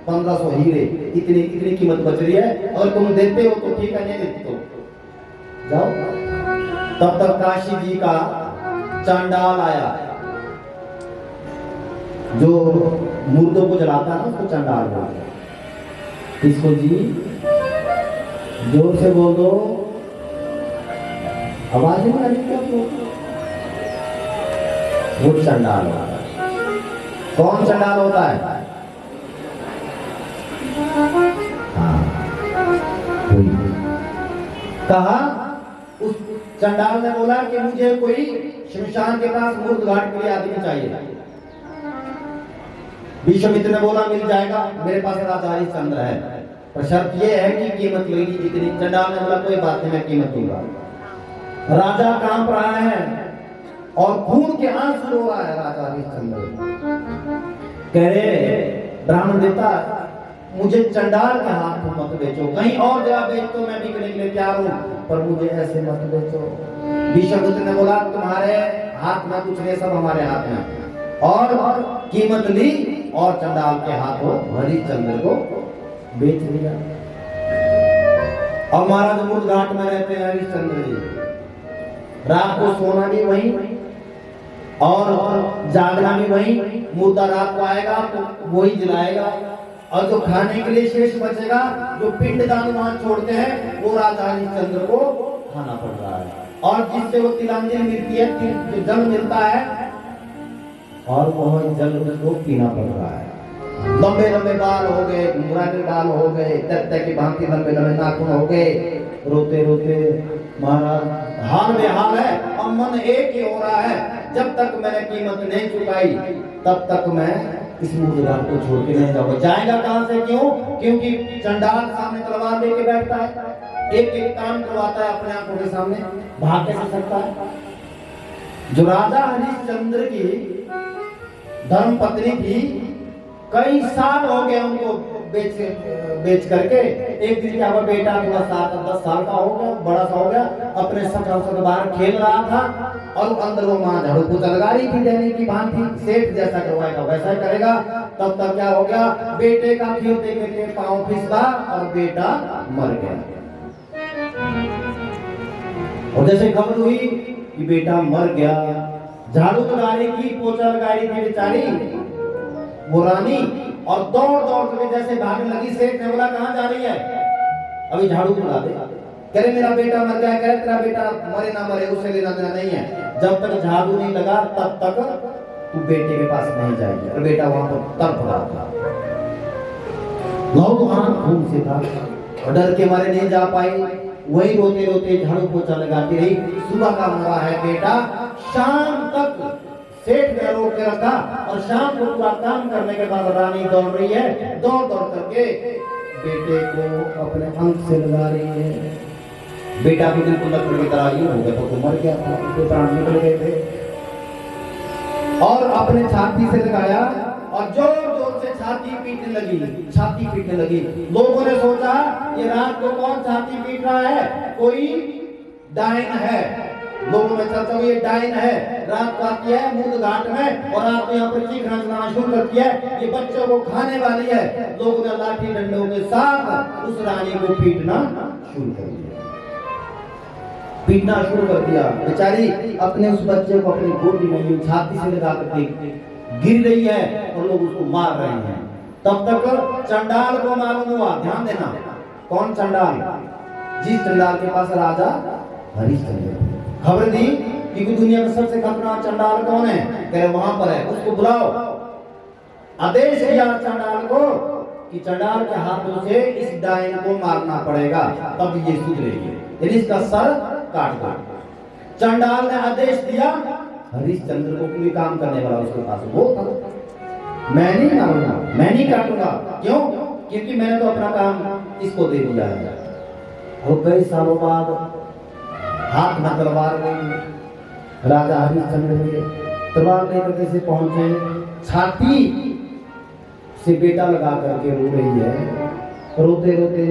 1500 हीरे, इतनी कीमत बच रही है। और तुम देते हो तो ठीक है, नहीं देते तो जाओ। तब तक काशी जी का चांडाल आया, जो मुर्दों को जलाता है ना उसको चांडाल बोलते हैं। किसको जी? जोर से बोल दो, आवाज नहीं आ रही क्या आपको? वो चंडाल होता है। कौन चंडाल होता है? हाँ, कहा उस चंडाल ने बोला कि मुझे कोई शमशान के पास मूर्त घाट के लिए आदमी चाहिए। विश्वामित्र ने बोला मिल जाएगा, मेरे पास राजा हरिश्चंद्र है, पर शर्त यह है कि कीमत लगेगी जितनी। चंडाल ने बोला कोई बात नहीं, मैं कीमत दूंगा। राजा कांप रहा है और खून के आंसू रो रहा है राजा हरिश्चंद्र। कह रहे ब्राह्मण देवता मुझे चंडाल के हाथ में मत बेचो, कहीं और जगह बेच तो मैं बिकने के लिए तैयार हूं, पर मुझे ऐसे मत बेचो। विश्वामित्र ने बोला तुम्हारे हाथ में कुछ नहीं, सब हमारे हाथ में। और कीमत ली और चंडाल के हाथों हरिश्चंद्र को बेच दिया। और महाराज मूर्त घाट में रहते हैं हरिश्चंद्र जी। रात को सोना भी वहीं और जागना भी वहीं। मुर्दा रात को आएगा तो वही जलाएगा, और जो खाने के लिए शेष बचेगा, जो पिंडदान वहां छोड़ते हैं, वो राजा हरिश्चंद्र को खाना पड़ रहा है। और जिससे वो तिलांजलि मिलती है, जो जल मिलता है, और वह जल उसको पीना पड़ रहा है। लंबे लंबे बाल हो गए, मुरादे बाल हो गए, तत्ते की भांति लंबे लंबे नाखून हो गए। रोते रोते महाराज हाल में हाल है, और मन एक ही हो रहा है, जब तक मैंने कीमत नहीं चुकाई तब तक मैं इस मूर्त घाट को छोड़ के नहीं जाऊंगा। जाएगा कहां से? क्यों? क्योंकि चंडाल सामने तलवार लेके बैठता है, एक एक काम करवाता है अपने आंखों के सामने, भाग कैसे सकता है? जो राजा हरिश्चंद्र की धर्म पत्नी थी, कई साल हो गए उनको बेच करके। एक दिन क्या हुआ, बेटा थोड़ा 7-10 साल का हो गया, बड़ा सा हो गया, अपने सखा से बाहर खेल रहा था, और अंदर वो मां झाड़ू पोछा लगा रही थी, देने की भांति सेठ जैसा करवाएगा वैसा ही करेगा। तब तक क्या हो गया, बेटे का खेलते खेलते पांव फिसला और बेटा मर गया। और जैसे खबर हुई कि बेटा मर गया, झाड़ू लगा रही थी, पोछा लगा रही थी बेचारी वो रानी, और दौड़ दौड़ करके जैसे भागने लगी। सेठ ने बोला कहां जा रही है? अभी झाड़ू लगा दे। कह रहे मेरा बेटा मर गया। कह रहे तेरा बेटा मरे ना मरे उससे लेना देना नहीं है, जब तक झाड़ू नहीं लगा तब तक तू बेटे के पास नहीं जाएगी। और बेटा वहां पर तड़प रहा था, लहू वहां खून से था, और डर के मारे नहीं जा पाई। वही रोते रोते झाड़ू पोछा लगाती रही। सुबह का मरा है बेटा, शाम तक सेठ ने रोक के रखा, और शाम को पूरा काम करने के बाद रानी दौड़ रही है, दौड़ दौड़ करके बेटे को अपने अंक से लगा रही है। बेटा भी बिल्कुल लकड़ की तरह ही हो गया, तो मर गया था, उसके प्राण निकल गए थे। और अपने छाती से लगाया और जोर जोर से छाती पीटने लगी, छाती पीटने लगी। लोगों ने सोचा ये रात को कौन छाती पीट रहा है, कोई डायन है। लोगों में चर्चा हुई, ये डायन है, रात को आती है मूर्त घाट में, और रात को यहाँ पर चीखना चलाना शुरू करती है, ये बच्चों को खाने वाली है। लोगों ने लाठी डंडों के साथ उस रानी को पीटना शुरू कर दिया, पीटना शुरू कर दिया। बेचारी अपने उस बच्चे को अपनी गोदी में छाती से लगा करके गिर रही है, और लोग उसको मार रहे हैं। तब तक चंडाल को मालूम हुआ, ध्यान देना, कौन चंडाल? जिस चंडाल के पास राजा हरिश्चंद्र खबर दी कि दुनिया में सबसे खतरनाक चंडाल कौन है, कह रहे वहां पर है, उसको बुलाओ। आदेश दिया चंडाल को कि चंडाल के हाथों से इस डायन को मारना पड़ेगा, तब ये सुधरेगी, यानी इसका सर काट दो। चंडाल ने आदेश दिया, हरिश्चंद्र को कोई काम करने वाला उसके पास वो था, मैं नहीं मारूंगा, मैं नहीं काटूंगा। क्यों? क्योंकि मैंने तो अपना काम इसको दे दिया है। और कई सालों बाद हाथ में तलवार गई, राजा हरिश्चंद्र हुए, तलवार लेकर कैसे पहुंचे, छाती से बेटा लगा करके रो रही है, रोते रोते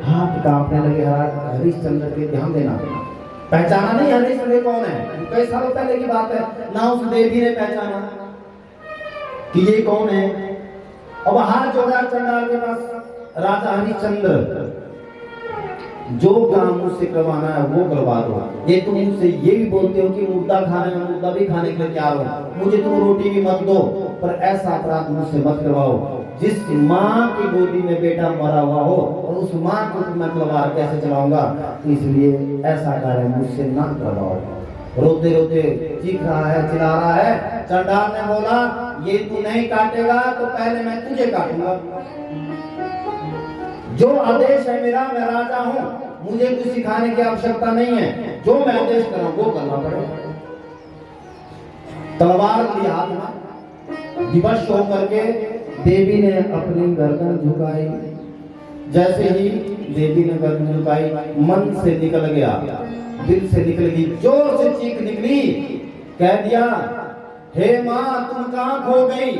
हाथ कांपने लगे। हरिश्चंद्र के, ध्यान देना, पहचाना नहीं हरिश्चंद्र कौन है, कई सालों पहले की बात है, ना उस देवी ने पहचाना कि ये कौन है। अब हाथ जोड़ा चंडाल के पास, राजा हरिश्चंद्र जो काम मुझसे करवाना है वो करवा दो। ये तुम मुझसे ये भी बोलते हो कि मुर्दा खाने में, मुर्दा भी खाने के लिए तैयार हो, मुझे तुम रोटी भी मत दो, पर ऐसा अपराध मुझसे मत करवाओ जिस माँ की गोदी में बेटा मरा हुआ हो और उस माँ को मैं तलवार कैसे चलाऊंगा, तो इसलिए ऐसा कार्य मुझसे ना करवाओ। रोते रोते चीख रहा है, चिल्ला रहा है। चंडाल ने बोला, ये तू नहीं काटेगा तो पहले मैं तुझे काटूंगा। जो आदेश है मेरा, मैं राजा हूं, मुझे कुछ सिखाने की आवश्यकता नहीं है, जो मैं आदेश करूं वो करना पड़ेगा। तलवार ली हाथ में, विवश होकर के देवी ने अपनी गर्दन झुकाई। जैसे ही देवी ने गर्दन झुकाई, मन से निकल गया, दिल से निकल गई, जोर से चीख निकली, कह दिया, हे माँ तुम कहां खो गई।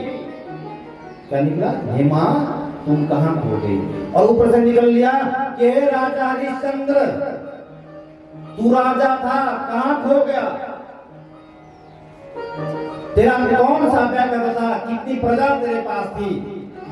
क्या निकला? हे माँ तुम कहां खो गई। और ऊपर से निकल लिया कि हे राजा हरिश्चंद्र, तू राजा था, कहां खो गया। तेरा कौन सा बैग बता, कितनी प्रजा तेरे पास थी,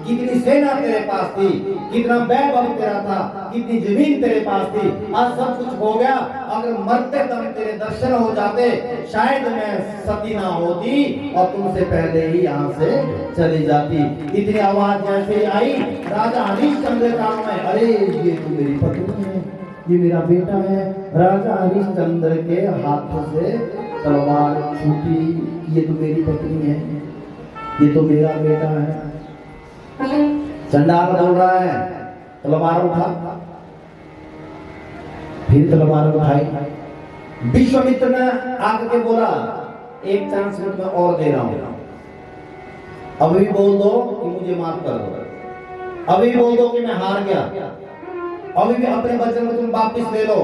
कितनी सेना तेरे पास थी, कितना वैभव तेरा था, कितनी जमीन तेरे पास थी, आज सब कुछ हो गया। अगर मरते दम तेरे दर्शन हो जाते, शायद मैं सती ना होती और तुमसे पहले ही यहाँ से चली जाती। इतनी आवाज जैसे आई, राजा हरिश्चंद्र काम में, अरे ये तो मेरी पत्नी है, ये मेरा बेटा है। राजा हरिश्चंद्र के हाथों से तलवार छूटी, ये तो मेरी पत्नी है, ये तो मेरा बेटा है। चंडाल बोल रहा है, तलवार उठा। फिर तलवार उठाई। विश्वामित्र ने आकर के बोला, एक चांस मैं तुम्हें और दे रहा हूं, अभी बोल दो कि मुझे माफ कर दो, अभी बोल दो कि मैं हार गया, अभी भी अपने वचन में तुम वापिस ले लो,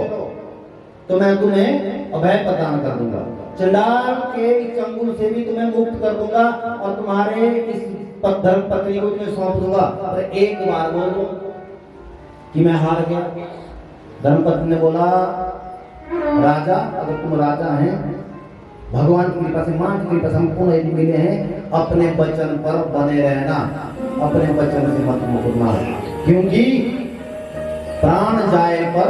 तो मैं तुम्हें अभय प्रदान कर दूंगा। चंडाल के इस चंगुल से भी तुम्हें मुक्त कर दूंगा और तुम्हारे इस धर्म पत्नी को तुम्हें सौंप दूंगा, और एक बार बोल दो कि मैं हार गया। धर्मपत्नी ने बोला, राजा अगर तुम राजा हैं, भगवान की कृपा से, मां की कृपा से हम पुनः मिले हैं, अपने वचन पर बने रहना, अपने वचन से मत मुकरना, क्योंकि प्राण जाए पर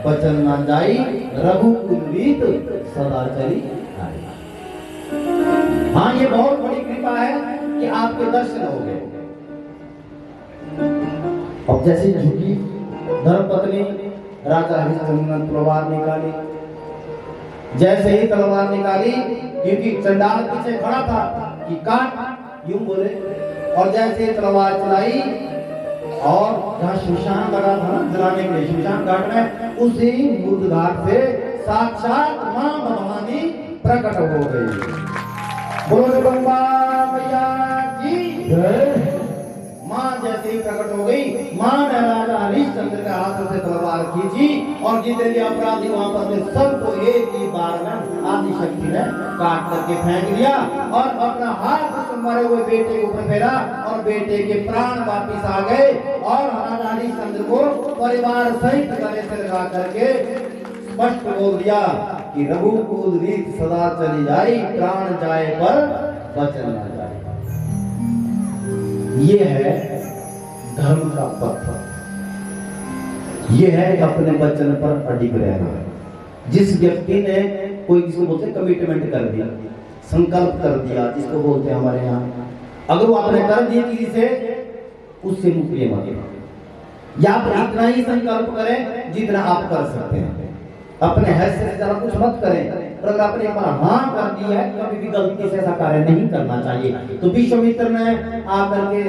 वचन ना जाई, रघुकुल सदा चली आई। हाँ, ये बहुत बड़ी कृपा है कि आपके दर्शन हो गए। अब जैसे झुकी धर्मपत्नी, राजा हरिश्चंद्र ने तलवार निकाली। जैसे ही तलवार निकाली, क्योंकि चंडाल पीछे खड़ा था कि काट, यूं बोले, और जैसे ही तलवार चलाई और जहाँ शमशान लगा था ना जलाने के लिए, शमशान घाट में, उसी मुर्द घाट से साक्षात मां भवानी प्रकट हो गई। बोलो गंगा मैया की जय। मां जैसे ही प्रकट हो गई, मां ने राजा हरिश्चंद्र के हाथ से तलवार खींची और जितने भी अपराधी वहां पर थे सबको एक ही बार में आदि शक्ति ने काट करके फेंक दिया और अपना हाथ उस मरे हुए बेटे के ऊपर फेरा और बेटे के प्राण वापिस आ गए। और राजा हरिश्चंद्र को परिवार सहित गले से लगा करके स्पष्ट बोल दिया कि रघुकुल रीत सदा चली जाई, प्राण जाए पर वचन न जाए। ये है धर्म का पथ, ये है अपने वचन पर अडिग रहना। जिस व्यक्ति ने कोई किसी को बोलते कमिटमेंट कर दिया, संकल्प कर दिया, जिसको बोलते हैं हमारे यहाँ, अगर वो आपने कर दिया किसी से, उससे मुक्रिय मत, या आप इतना ही संकल्प करें जितना आप कर सकते हैं, अपने हैसियत से ज्यादा कुछ मत करें। और अगर आपने एक बार हाँ कर दी है, कभी भी गलती से ऐसा कार्य नहीं करना चाहिए। तो विश्वामित्र ने आकर के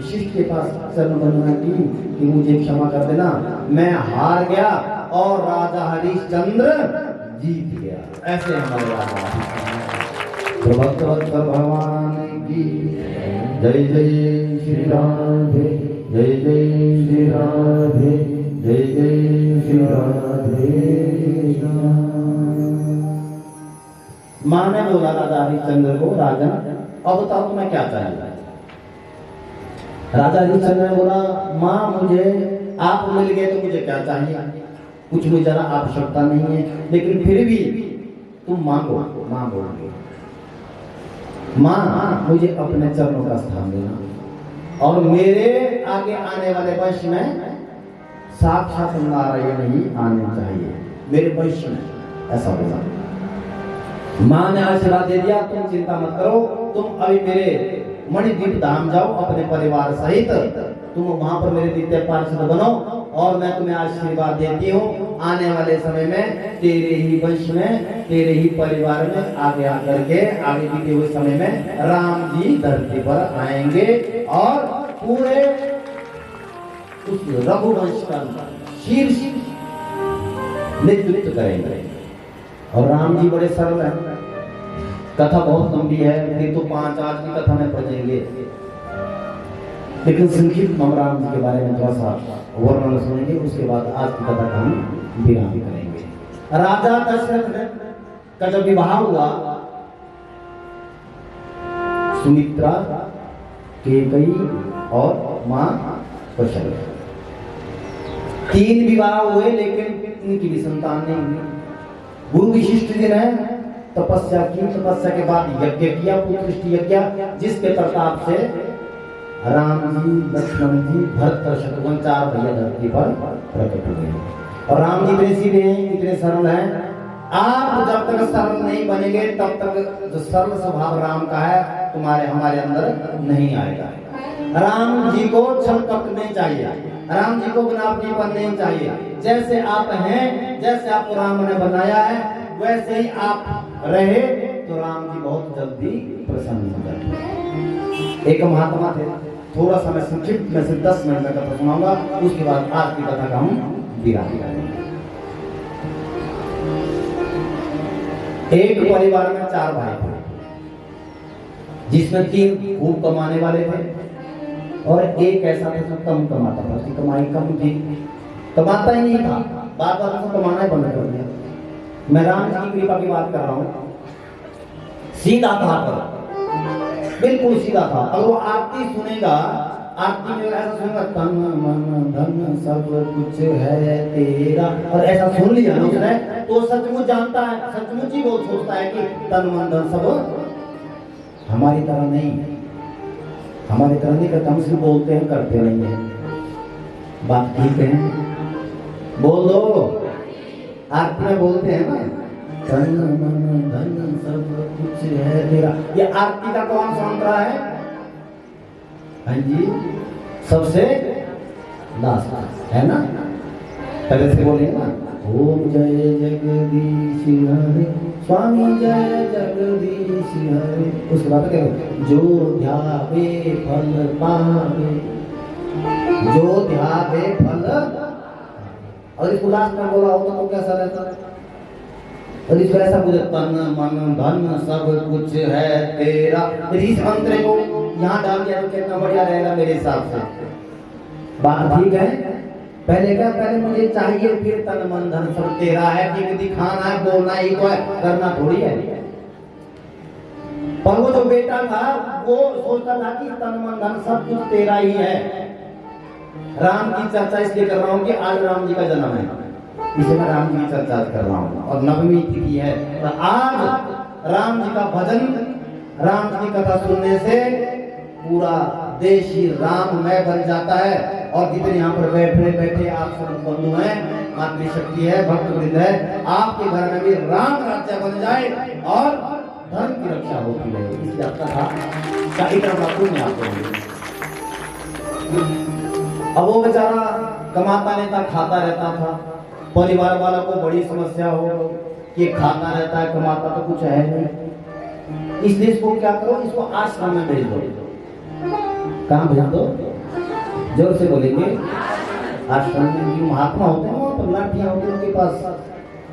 शिष्य के पास शरण वंदना की कि मुझे क्षमा कर देना, मैं हार गया और राजा हरिश्चंद्र जीत गया। ऐसे हमारे राजा भगवान की जय जय श्री राधे, जय जय श्री राधे, जय जय श्री राधे। मां ने बोला राजा हरिश्चंद्र को, राजा अब बताओ तुम्हें क्या चाहिए। राजा हरिश्चंद्र ने बोला, मां मुझे आप मिल गए तो मुझे क्या चाहिए, कुछ मुझे जरा आवश्यकता नहीं है, लेकिन फिर भी तुम मांगो। मां बोल, मां मुझे अपने चरणों का स्थान देना और मेरे आगे आने वाले वर्ष में साक्षात नारायण ही आने चाहिए मेरे वंश में, ऐसा बोला। मां ने आशीर्वाद दे दिया, तुम चिंता मत करो, तुम अभी मेरे मणिद्वीप धाम जाओ अपने परिवार सहित, तुम वहां पर मेरे नित्य पार्षद बनो और मैं तुम्हें आशीर्वाद देती हूँ। आने वाले समय में तेरे ही वंश में, तेरे ही परिवार में आगे आकर के आगे बीते हुए समय में राम जी धरती पर आएंगे और पूरे उस रघुवंश का शीर्ष नेतृत्व करेंगे। और राम जी बड़े सरल हैं, कथा बहुत लंबी है, फिर तो 5 आज की कथा में पढ़ेंगे, लेकिन संक्षिप्त हम राम जी के बारे में थोड़ा सा वर्णन सुनेंगे, उसके बाद आज की कथा का हम विराम करेंगे। राजा दशरथ का जब विवाह हुआ, सुमित्रा, कैकेयी और मां कौशल्या, 3 विवाह हुए, लेकिन इनकी भी संतान नहीं हुई। गुरु विशिष्ट दिन है, तपस्या की, तपस्या के बाद यज्ञ किया, पुत्रष्टि यज्ञ, जिसके प्रताप से राम जी, लक्ष्मण जी, भरत, शत्रुघ्न 4 भैया धरती पर प्रकट हुए। और राम जी इतने सीधे हैं, इतने सरल हैं। आप जब तक सरल नहीं बनेंगे तब तक जो सरल स्वभाव राम का है तुम्हारे हमारे अंदर नहीं आएगा। राम जी को छल कपट नहीं चाहिए, राम जी को गुनाहपन नहीं चाहिए। जैसे आप हैं, जैसे आपको राम ने बनाया है, वैसे ही आप रहे तो राम जी बहुत जल्दी प्रसन्न हो जाते। एक महात्मा थे, थोड़ा सा मैं संक्षिप्त में सिर्फ 10 मिनट का कथा सुनाऊंगा, उसके बाद आज की कथा का हम विराम करेंगे। एक परिवार में 4 भाई थे, जिसमें 3 खूब कमाने वाले थे और एक ऐसा था जो कम कमाता था, उसकी कमाई कम थी, कमाता ही नहीं था, बात बात में कमाना ही बंद कर दिया। मैं राम जी की कृपा की बात कर रहा हूँ। सीधा था, बिल्कुल सीधा था। और वो आरती सुनेगा, आरती में ऐसा सुनेगा, तन मन धन सब कुछ है तेरा, और ऐसा सुन लिया ना उसने तो सचमुच जानता है, सचमुच ही वो सोचता है कि तन मन धन सब हमारी तरह नहीं, हमारी तरह नहीं करता, हम सिर्फ बोलते हैं, करते नहीं है। बात ठीक है, बोल दो, आरती में बोलते हैं ना, तन मन धन सब कुछ है तेरा। ये आरती का कौन सा मंत्र है? हाँ जी, सबसे लास्ट है ना, पहले से बोलिए ना, ओम जय जगदीश हरे, स्वामी जय जगदीश हरे। उसके बाद क्या, जो ध्यावे फल पावे, जो ध्यावे फल। और इसको लास्ट में बोला होता तो कैसा रहता है? और इसको ऐसा बोले, तन मन धन सब कुछ है तेरा। इस मंत्र को यहाँ डाल दिया तो कितना बढ़िया रहेगा मेरे हिसाब से। बात ठीक है। पहले क्या, पहले मुझे चाहिए, फिर तन मन धन सब तेरा है, कि दिखाना है, बोलना ही तो है, करना थोड़ी है। पर वो जो बेटा था वो सोचता था कि तन मन धन सब कुछ तेरा ही है। राम की चर्चा इसलिए कर रहा हूँ कि आज राम जी का जन्म है, इसे मैं राम जी की चर्चा कर रहा हूँ और 9वीं तिथि है। तो आज राम जी का भजन, राम जी की कथा सुनने से पूरा देश ही राममय बन जाता है। और जितने यहाँ पर बैठे आप सब बंधु हैं, मातृशक्ति है, भक्त वृंद है, आपके घर में भी राम राज्य बन जाए और धर्म की रक्षा होती है। इसलिए आपका था इतना पुण्य आपको। अब वो बेचारा कमाता नहीं था, खाता रहता था, परिवार वालों को बड़ी समस्या हो कि खाता रहता है, कमाता तो कुछ है नहीं, इसलिए इसको क्या करो, इसको आश्रम में भेज दो। कहाँ भेज दो? जोर से बोलेंगे। आश्रम में जो महात्मा होते हैं वहाँ पर लाठियाँ होती हैं, उनके पास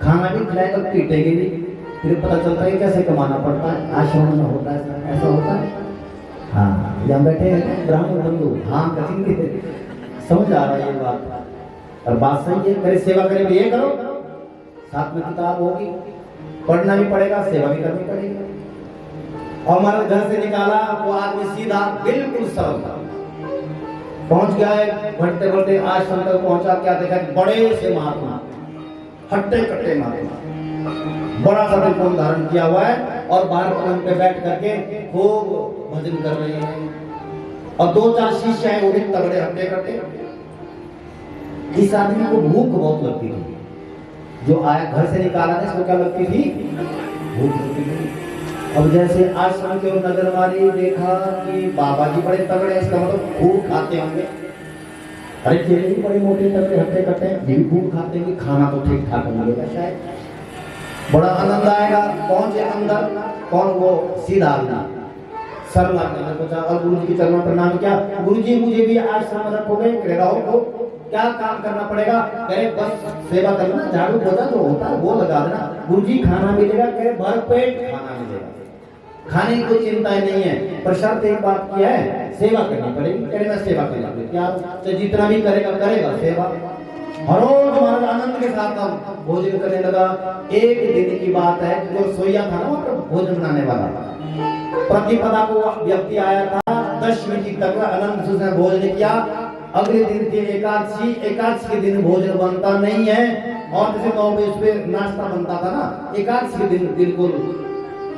खाना भी खिलाएगा, पीटेंगे भी, फिर पता चलता है कैसे कमाना पड़ता है। आश्रम में होता है ऐसा होता है। हाँ, यहाँ बैठे हैं ब्राह्मण बंधु, हाँ करेंगे, समझ आ रहा है ये बात। और बात सही है, करे सेवा करे ये करो, साथ में किताब होगी, पढ़ना भी पड़ेगा, सेवा भी करनी पड़ेगी। और हमारे घर से निकाला वो आदमी सीधा बिल्कुल सरल था, पहुंच गया है, बढ़ते बढ़ते आश्रम तक पहुंचा, क्या देखा, बड़े से महात्मा, हट्टे कट्टे महात्मा, बड़ा सा त्रिकोण धारण किया हुआ है और बाहर पलंग पे बैठ करके खूब भजन कर रहे हैं। और 2-4 शिष्य हैं, वो भी तगड़े हट्टे कट्टे। इस आदमी को भूख बहुत लगती थी, जो आया घर से निकाला था, इसको क्या लगती थी? भूख लगती थी। अब जैसे आश्रम के नगर वाली देखा कि बाबा जी बड़े तगड़े हैं, इसका मतलब खूब खाते होंगे। अरे चेले भी बड़े मोटे तगड़े हट्टे कट्टे हैं, ये भी खूब खाते हैं, खाना तो ठीक ठाक मिलेगा शायद, बड़ा आनंद आएगा। पहुंचे अंदर, कौन वो सीधा आदमी सर मारने पूछा, और गुरु जी के चरणों पर प्रणाम किया। गुरु जी मुझे भी आश्रम में रखोगे? कह रहा हो क्या काम करना पड़ेगा? कहे बस सेवा करना, झाड़ू पोछा जो होता है वो लगा देना। गुरु जी खाना मिलेगा? कहे भर पेट खाना मिलेगा, खाने की कोई चिंता ही नहीं है, पर शर्त एक बात की है, सेवा करनी पड़ेगी। कहे मैं सेवा करूंगा। क्या तो जितना भी करेगा करेगा सेवा। हर रोज महाराज आनंद के साथ अब भोजन करने लगा। एक दिन की बात है, जो सोया था ना वहां पर भोजन बनाने वाला, प्रतिपदा को व्यक्ति आया था, 10 मिनट तक आनंद से भोजन किया। अगले दिन थी एकादशी, एकादशी के दिन भोजन बनता नहीं है, और जैसे 9 बजे सुबह नाश्ता बनता था ना, एकादशी के दिन बिल्कुल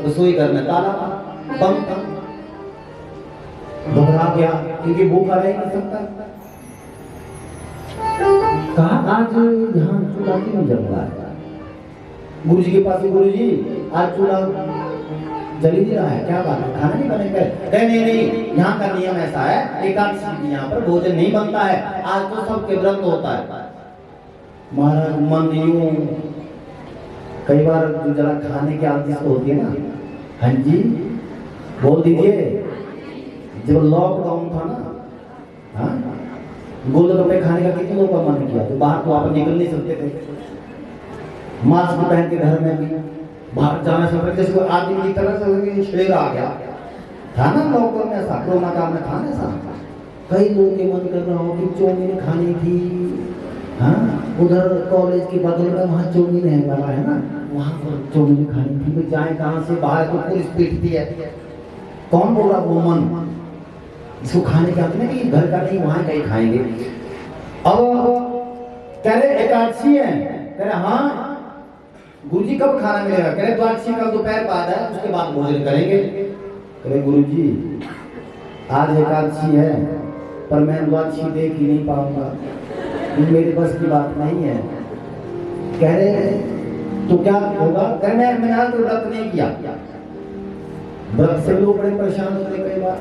रसोई घर में ताला बंद था। घबरा गया क्योंकि भूखा रह नहीं सकता। कहा आज यहाँ चूल्हा क्यों जल रहा है? गुरु जी के पास, गुरु जी आज चूल्हा जल ही रहा है, क्या बात है, खाना नहीं बनेगा? कहे नहीं, यहाँ का नियम ऐसा है, एकादशी यहाँ पर भोजन नहीं बनता है, आज तो सबके व्रत होता है। महाराज मन यूं, कई बार जरा खाने की आदत होती है ना। हाँ जी बोल दीजिए। जब लॉकडाउन था ना, हाँ गोलगप्पे खाने का कितने लोगों का मन किया, तो बाहर तो आप निकल नहीं सकते थे, मास्क पहन के घर में भी बाहर जाना सकते, जैसे कोई आदमी की तरह से शेर आ गया था ना लॉकडाउन में, ऐसा कोरोना काल में था ना ऐसा। कई लोगों के मन कर रहा हो कि चाउमीन खानी थी, हाँ उधर कॉलेज के बगल में वहाँ चाउमीन है वाला है ना, वहाँ पर चाउमीन खानी थी, तो जाए कहाँ से, बाहर तो पुलिस पीटती है। कौन बोल रहा? वो मन इसको खाने के आते ना कि घर का नहीं वहां कहीं खाएंगे। अब कह रहे एकादशी है, कह रहे हाँ। गुरुजी कब खाना मिलेगा? कह रहे द्वादशी का दोपहर बाद है, उसके बाद भोजन करेंगे। कह रहे गुरुजी आज एकादशी है, पर मैं द्वादशी देख ही नहीं पाऊंगा, मेरे बस की बात नहीं है। कह रहे तो क्या होगा? कह रहे मैंने आज तो व्रत नहीं किया। व्रत से लोग बड़े परेशान होते हैं कई बार।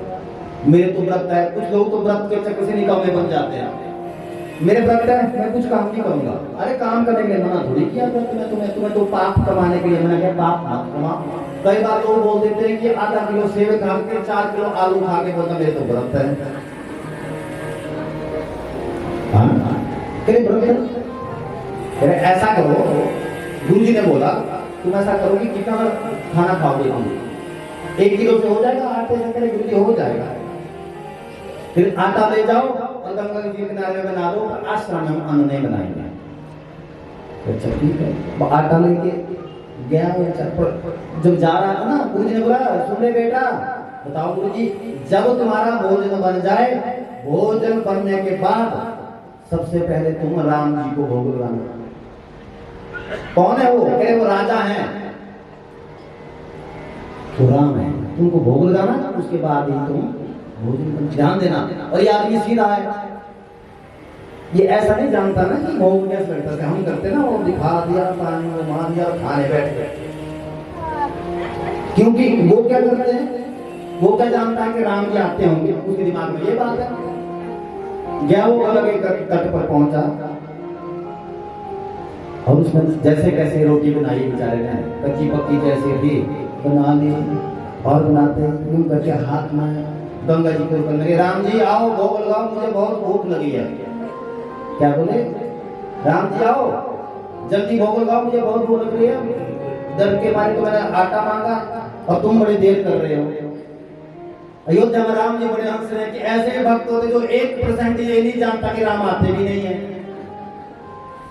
मेरे तो व्रत है, कुछ लोग तो व्रत के चक्कर से निकामे बन जाते हैं। मेरे व्रत है, मैं कुछ काम नहीं करूंगा। अरे काम करने के लिए मना थोड़ी किया व्रत में तुम्हें तो पाप कमाने के लिए मना किया, पाप मत कमाओ। कई बार लोग बोल देते हैं कि आधा किलो सेव खा के 4 किलो आलू खा के बोलता मेरे तो व्रत है। ऐसा करो, गुरु जी ने बोला तुम ऐसा करो कि कितना खाना खाओगे तुम? 1 किलो से हो जाएगा, आटे से करे गुरु जी हो जाएगा। फिर आटा ले जाओ और गंगा जी के किनारे में बना दो, आश्रम में हम अन्न नहीं बनाएंगे। अच्छा ठीक है, आटा लेके गया। जब जा रहा था ना, गुरु जी ने बोला सुन ले बेटा, बताओ गुरु जी, जब तुम्हारा भोजन बन जाए, भोजन बनने के बाद सबसे पहले तुम राम जी को भोग लगाना। कौन है वो? कहे वो राजा है। तो राम है, तुमको भोग लगाना, उसके बाद ही तुम भोजन पर ध्यान देना। और ये आदमी सीधा है, ये ऐसा नहीं जानता ना कि भोग कैसे लगता है। हम करते ना, वो दिखा दिया, पानी में मार दिया, खाने बैठ गए। क्योंकि वो क्या करते हैं, वो क्या जानता है कि राम जी आते होंगे, उसके दिमाग में ये बात है। गया वो अलग एक तट पर पहुंचा, और उसमें जैसे कैसे रोटी बनाई बेचारे ने, कच्ची पक्की जैसे थी बना ली, और बनाते यूं करके हाथ में गंगा जी को लगे, राम जी आओ भोग लगाओ, मुझे बहुत भूख लगी है। क्या बोले? राम जी आओ जल्दी भोग लगाओ, मुझे बहुत भूख लग रही है। डर के मारे तो मैंने आटा मांगा और तुम बड़ी देर कर रहे हो। अयोध्या में राम जी बड़े हंस रहे हैं कि ऐसे भक्त होते जो 1% ये नहीं जानता कि राम आते भी नहीं है।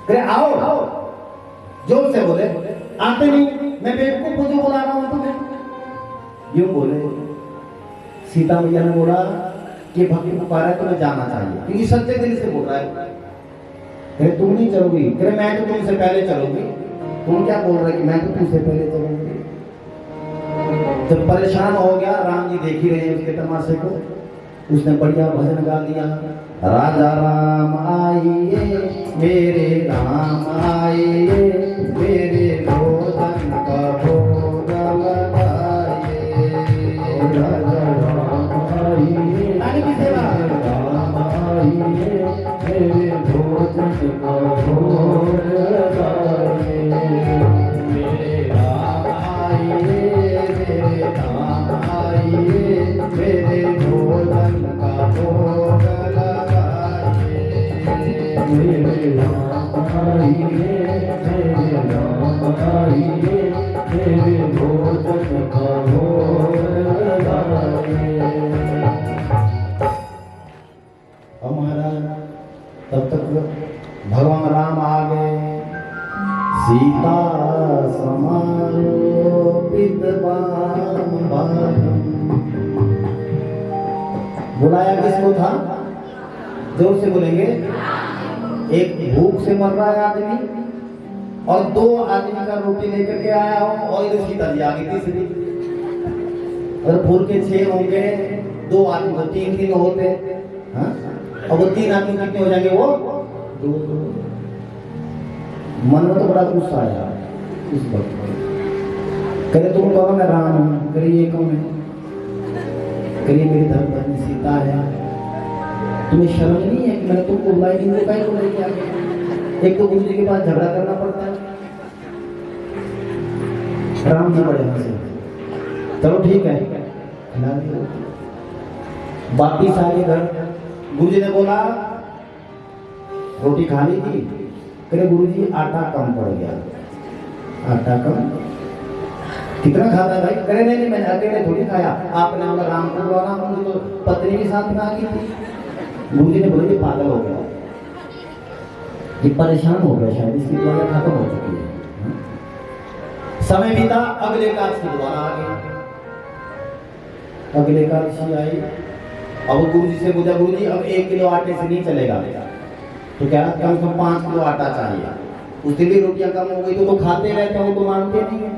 अरे आओ आओ, जोर से बोले, आते नहीं, मैं बेवकूफ को जो बुला रहा हूं तुम्हें, यूं बोले। सीता मैया ने बोला कि भक्त पुकारा है, तुम्हें जाना चाहिए, क्योंकि सच्चे दिल से बोल रहा है। अरे तुम नहीं चलोगी? अरे मैं तो तुमसे पहले चलूंगी। तुम क्या बोल रहे कि मैं तो तुमसे पहले चलूंगी? जब परेशान हो गया, राम जी देख ही रहे हैं उसके तमाशे को, उसने बढ़िया भजन गा दिया। राजा राम आइए मेरे राम आइए, मेरे भोजन का भोग लगाइए। भोजन का भोग लगाए। मेरे राम आइए, मेरे राम आइए, मेरे भोजन का भोग लगाइए। मेरे राम आइए, मेरे राम आइए, मेरे भोजन का भोग लगाए। हमारा तब तक भगवान राम आ गए। सीता समारोपित बाम बाम। बुलाया किसको था? जोर से बोलेंगे। एक भूख से मर रहा है आदमी और दो आदमी का रोटी लेकर के आया हो और इधर सीता जी आ गई तीसरी। अगर भूर के 6 होंगे, 2 आदमी को 3 होते, हाँ? और वो 3 आदमी कितने हो जाएंगे? वो 2। मन में तो बड़ा गुस्सा आया इस वक्त। कहे तुम कहो मैं राम हूँ, करिए ये कौन है? करिए मेरी धर्मपत्नी सीता है। तुम्हें शर्म नहीं है कि मैंने तुमको बुलाई नहीं, तो को लेके आ गया? एक तो गुरु जी के पास झगड़ा करना पड़ता है। राम जी बड़े हंसे, चलो ठीक है खिला दिया। वापिस आए घर, गुरु जी ने बोला रोटी खा ली थी? करे गुरु जी आटा कम पड़ गया। आटा कम? कितना खाता है भाई? करे नहीं मैंने अकेले थोड़ी खाया, आपने हमारा राम को बुलाना, मुझे तो पत्नी भी साथ में आ गई थी। गुरु जी ने बोला ये पागल हो गया, ये परेशान हो गया, शायद इसकी दवाइयां खत्म हो चुकी है। समय बीता, अगले एकादशी दोबारा आ गई। अगले एकादशी आई, अब गुरु जी से पूछा गुरु जी अब 1 किलो आटे से नहीं चलेगा, तो क्या कम से कम 5 किलो आटा चाहिए। उस दिन भी रोटियां कम हो गई तो खाते रहते हो, तो मानते नहीं है।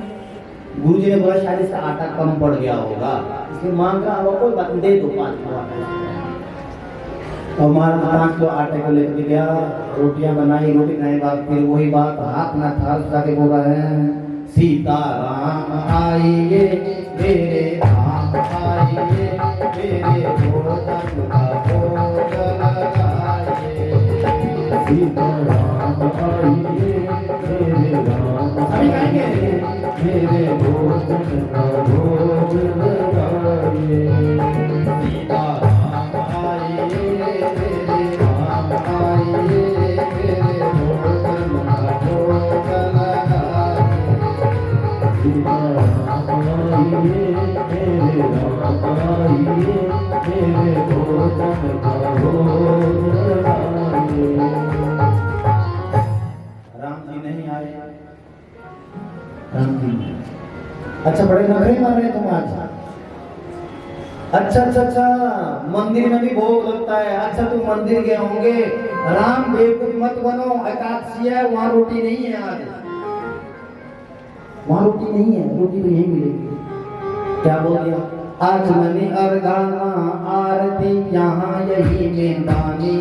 गुरु जी ने बोला शायद इसका आटा कम पड़ गया होगा, इसलिए मांग रहा होगा, कोई बात नहीं दे दो 5 किलो आटा। और महाराज 5 किलो आटे को लेकर गया, रोटियां बनाई, रोटी बनाई, बात फिर वही बात, हाथ ना थाल जाके बोल रहे हैं सीता राम आइए, मेरे राम आइए, मेरे भोजन का भोग लगाइए। सीता राम आइए, मेरे राम आइए, मेरे भोजन का भोग लगाइए। सीता राम आइए, मेरे राम आइए, मेरे भोजन का भोग लगाइए। सीता राम आइए, मेरे राम आइए, मेरे भोजन का भोग लगाइए। राम जी नहीं आए। राम जी अच्छा बड़े नखरे मार रहे तुम आज। अच्छा, मंदिर में भी भोग लगता है। अच्छा तुम मंदिर गए होंगे, राम बेवकूफ मत बनो, एकादशी है वहां रोटी नहीं है आज, वहां रोटी नहीं है, रोटी तो यही मिलेगी। क्या बोल दिया? आज मनी अर्घाना आरती यहाँ यही मेहंदानी,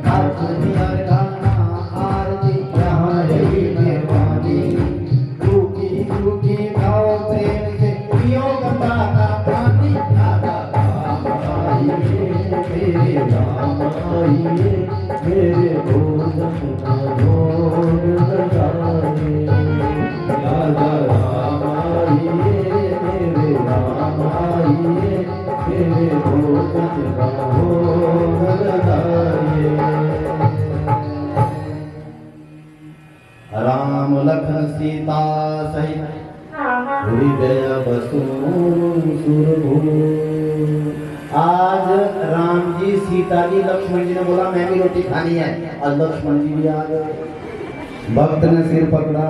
आज मनी अर्घाना आरती यहाँ यही मेहंदानी। रूठी भाव प्रेम से पियो गंगा का पानी। राम आइए, मेरे राम आइए, मेरे भोजन का भोग लगाइए। राजा राम आइए, मेरे राम आइए, मेरे भोजन का भोग लगाइए। राम लखन सीता सहित हृदय बसु सुरभु। आज राम जी, सीता जी, लक्ष्मण जी ने बोला मैं भी रोटी खानी है, और लक्ष्मण जी भी आ गए। भक्त ने सिर पकड़ा,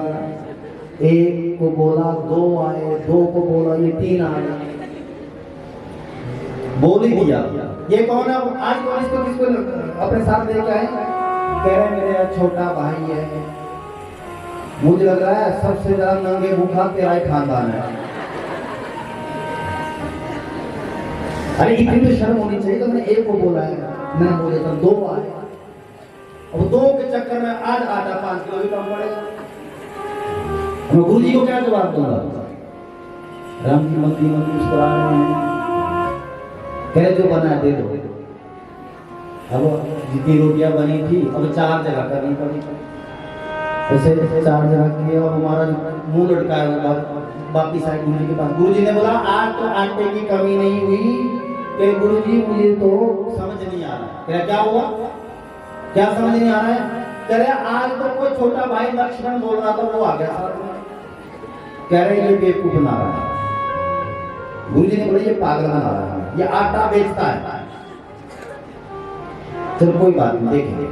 एक को बोला 2 आए, 2 को बोला ये 3 आ गए। बोल ही दिया। ये कौन है आज? कौन इसको किसको अपने साथ लेके आए? कह रहे मेरा छोटा भाई है, मुझे लग रहा है सबसे ज्यादा नंगे भूखा तेरा ही खानदान है। अरे इतनी तो शर्म होनी चाहिए, तो मैंने 1 को बोला है, मैंने बोले तो 2 आए। अब 2 के चक्कर में आज आटा 5 किलो भी कम पड़ेगा। मैं गुरु जी को क्या जवाब दूंगा? राम जी मंत्री मुस्कुरा रहे हैं, कह जो बना दे दो। अब जितनी रोटियां बनी थी अब 4 जगह करनी पड़ी। ऐसे 4 जगह की और हमारा मुंह लटकाया हुआ बाकी साइड गुरुजी के पास। गुरुजी ने बोला आज तो आटे की कमी नहीं हुई कि गुरुजी मुझे तो समझ नहीं आ रहा है। क्या हुआ, क्या समझ नहीं आ रहा है? कह रहे आज तो कोई छोटा भाई लक्ष्मण बोल रहा था वो आ गया साथ में, कह रहे ये बेवकूफ बना रहा है। गुरुजी ने बोला ये पागल बना रहा है, ये आटा बेचता है। चल कोई बात नहीं, देखेंगे।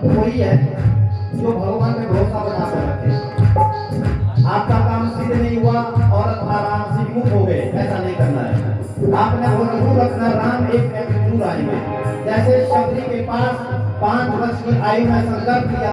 वही है जो भगवान में भरोसा बना कर रखे। आपका काम सिद्ध नहीं हुआ और आराम से विमुख हो गए, ऐसा नहीं करना है। आपने जरूर रखना राम एक जरूर आएंगे। जैसे शबरी के पास 5 वर्ष की आयु में संकल्प किया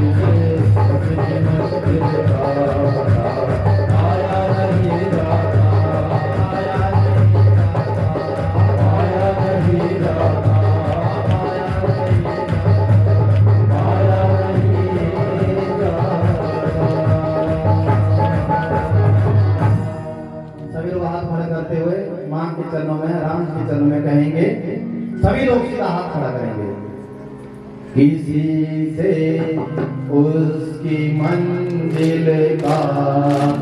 सभी लोग हाथ खड़ा करते हुए मां के चरणों में, राम के चरणों में कहेंगे। सभी लोग सीधा हाथ खड़ा करेंगे। किसी से उसकी मंजिल का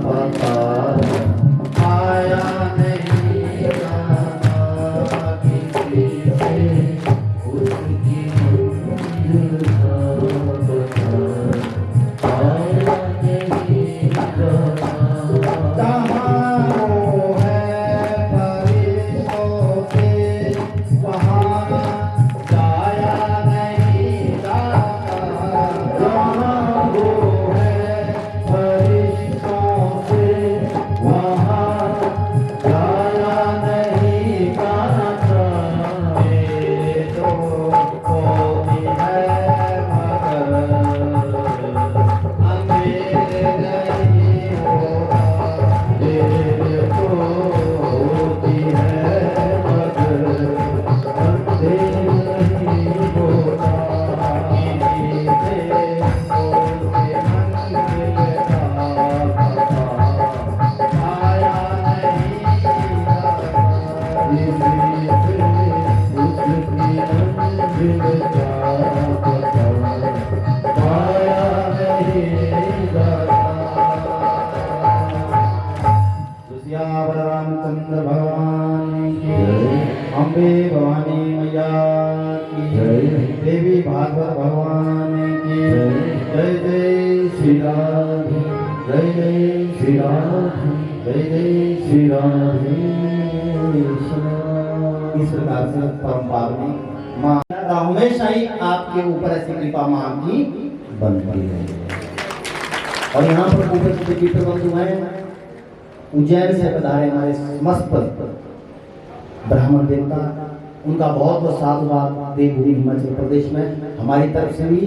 पता आया नहीं रहा, किसी से उसकी मंजिल का पता आया नहीं रहा। जहाँ वो है फरिश्तों से वहाँ जाया नहीं जाता। जहाँ वो है फरिश्तों से वहाँ जाया नहीं जाता। ये तो होती है मगर अंधेरे नहीं होता। ये तो होती है मगर अंधेरे नहीं होता। किसी से उसके मंजिल का पता आया नहीं जाता। किसी से उसकी मंजिल का पता आया नहीं जाता। सियावर रामचंद्र भगवान की अम्बे भवानी मैया की देवी भागवत भगवान की जय जय श्री राम, जय जय श्री राम, जय जय श्री राम। इस प्रकार से परम पावनी माँ हमेशा ही आपके ऊपर ऐसी कृपा माँ की बनती है। और यहाँ पर ऊपर कीर्तन बंधु हैं, उज्जैन से पधारे हमारे समस्त ब्राह्मण देवता, उनका बहुत बहुत साधुवाद देवभूमि हिमाचल प्रदेश में हमारी तरफ से भी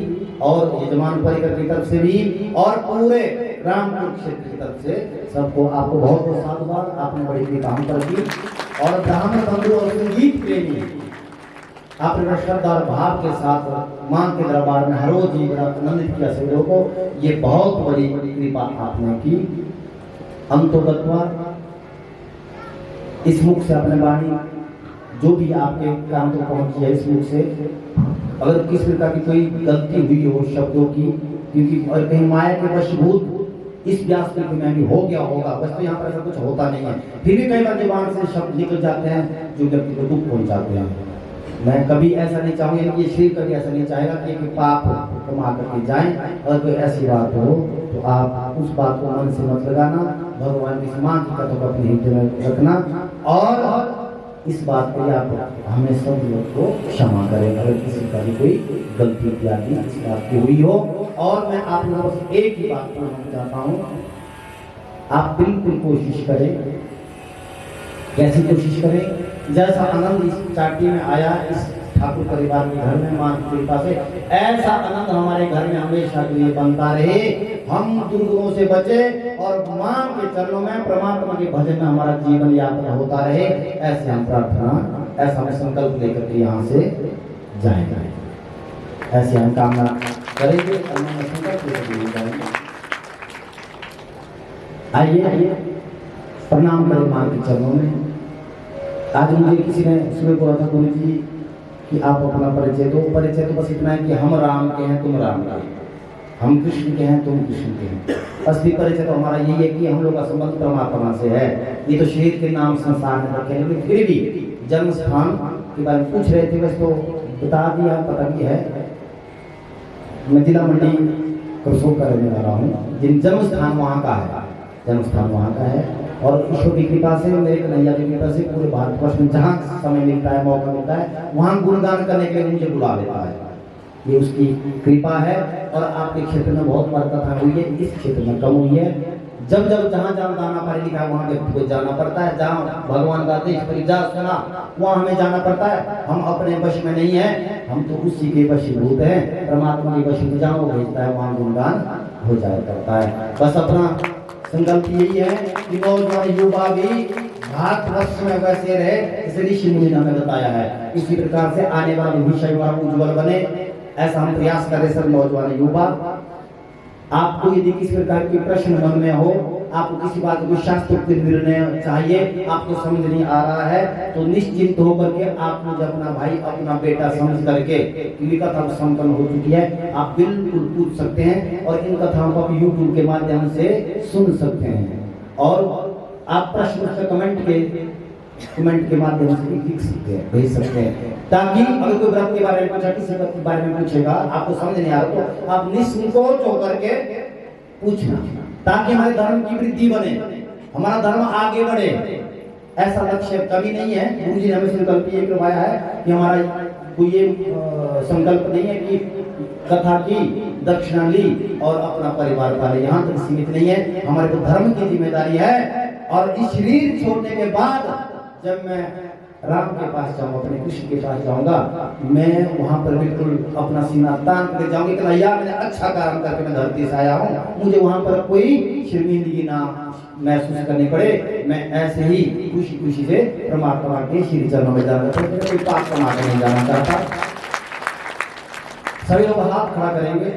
और यजमान परिकर की तरफ से भी और पूरे रामपुर क्षेत्र की तरफ से सबको आपको बहुत बहुत साधुवाद। आपने बड़ी कृपा हम पर की। और ब्राह्मण बंधु और संगीत प्रेमी आपने श्रद्धा और भाव के साथ मां के दरबार में हर रोज ही बड़ा आनंदित किया सभी लोगों को। ये बहुत बड़ी कृपा आपने की। अंतोगत्वा इस मुख से अपने वाणी जो भी आपके काम तक पहुंची है, इस मुख से अगर किस प्रकार की कोई गलती हुई हो शब्दों की, क्योंकि और कहीं माया के वशीभूत इस व्यास में भी हो गया होगा, बस तो यहाँ पर ऐसा कुछ होता नहीं है, फिर भी कई बार जुबान से शब्द निकल जाते हैं जो व्यक्ति को दुख पहुंचाते हैं। मैं कभी ऐसा नहीं चाहूंगा, ये शरीर कभी ऐसा नहीं चाहेगा कि पाप कमा करके जाए। अगर कोई ऐसी बात हो तो आप उस बात को मन से मत लगाना, भगवान की समान की कथा को अपने हृदय में रखना और इस बात पर आप हमें सब लोग को क्षमा करें अगर किसी का भी कोई गलती इत्यादि इस बात की हुई हो। और मैं आप लोगों से एक ही बात कहना चाहता हूँ, आप बिल्कुल कोशिश करें। कैसी कोशिश करें? जैसा आनंद इस चाटी में आया इस ठाकुर परिवार के घर में मां की कृपा से, ऐसा आनंद हमारे घर में हमेशा के लिए बनता रहे। हम दुर्गुणों से बचे और मां के चरणों में परमात्मा के भजन में हमारा जीवन यात्रा होता रहे। ऐसे हम प्रार्थना, ऐसा हम संकल्प लेकर के यहाँ से जाएंगे, ऐसे हम कामना करेंगे। संकल्प लेकर जाएंगे। आइए प्रणाम करें मां के चरणों में। आज मुझे किसी ने सुबह बोला था गुरु जी कि आप अपना परिचय दो। परिचय तो बस इतना है कि हम राम के हैं, तुम राम के हैं, हम कृष्ण के हैं, तुम कृष्ण के हैं। असली परिचय तो हमारा यही है कि हम लोग का संबंध परमात्मा से है। ये तो शरीर के नाम संसार में रखे, लेकिन फिर भी जन्म स्थान के बारे में पूछ रहे थे, बस तो बता दिया, पता भी है। मैं जिला मंडी करसोग का रहने वाला हूँ। जिन जन्म स्थान वहाँ का है, जन्म स्थान वहाँ का है। और ईश्वर की कृपा से, मेरे कन्हैया की कृपा से पूरे भारतवर्ष में जहाँ समय मिलता है, मौका मिलता है, वहाँ गुणगान करने के लिए मुझे बुला लेता है। ये उसकी कृपा है। और आपके क्षेत्र में बहुत बरकत हुई है, इस क्षेत्र में कम हुई है। जब जब जहाँ जहाँ जाना पड़े लिखा है वहाँ व्यक्ति को जाना पड़ता है। जहाँ भगवान का देश परिजा सुना वहाँ हमें जाना पड़ता है। हम अपने वश में नहीं है। हम तो उसी के वशीभूत हैं, परमात्मा के वशीभूत जहाँ वो भेजता है वहाँ गुणगान हो जाया करता है। बस अपना संकल्प यही है कि नौजवान युवा भी भारतवर्ष में वैसे रहे जैसे ऋषि मुनि ने हमें बताया है, इसी प्रकार से आने वाला भविष्य उज्ज्वल बने, ऐसा हम प्रयास करें सब नौजवान युवा। आपको यदि किसी प्रकार के प्रश्न मन में हो, आपको किसी बात को शास्त्रोक्त निर्णय चाहिए, आपको समझ नहीं आ रहा है, तो निश्चिंत होकर के आप मुझे अपना भाई अपना बेटा समझ करके, क्योंकि कथा संपन्न हो चुकी है, आप बिल्कुल पूछ सकते हैं और इन कथाओं को आप यूट्यूब के माध्यम से सुन सकते हैं और आप प्रश्न कमेंट के माध्यम से भी लिख सकते हैं, भेज सकते हैं, ताकि अगर कोई व्रत के बारे में पूछा, किसी व्रत के बारे में पूछेगा, आपको समझ नहीं आ रहा तो आप निसंकोच होकर के पूछना, ताकि हमारे धर्म की वृद्धि बने, हमारा धर्म आगे बढ़े। ऐसा लक्ष्य कभी नहीं है, गुरु जी ने हमें संकल्प ये करवाया है कि हमारा कोई ये संकल्प नहीं है कि कथा की दक्षिणा ली और अपना परिवार पाले, यहाँ तक सीमित नहीं है। हमारे को धर्म की जिम्मेदारी है और इस शरीर छोड़ने के बाद जब मैं राम के पास जाऊंगा, अपने कृष्ण के पास जाऊंगा, मैं वहां पर बिल्कुल अपना सीना तान कर जाऊंगी कि भैया मैंने अच्छा काम करके मैं धरती से आया हूँ, मुझे वहां पर कोई शर्मिंदगी ना महसूस करनी पड़े, मैं ऐसे ही खुशी खुशी से परमात्मा के श्री चरणों में जाना चाहता हूँ, कोई पाप कमा के नहीं जाना चाहता। सभी लोग हाथ खड़ा करेंगे,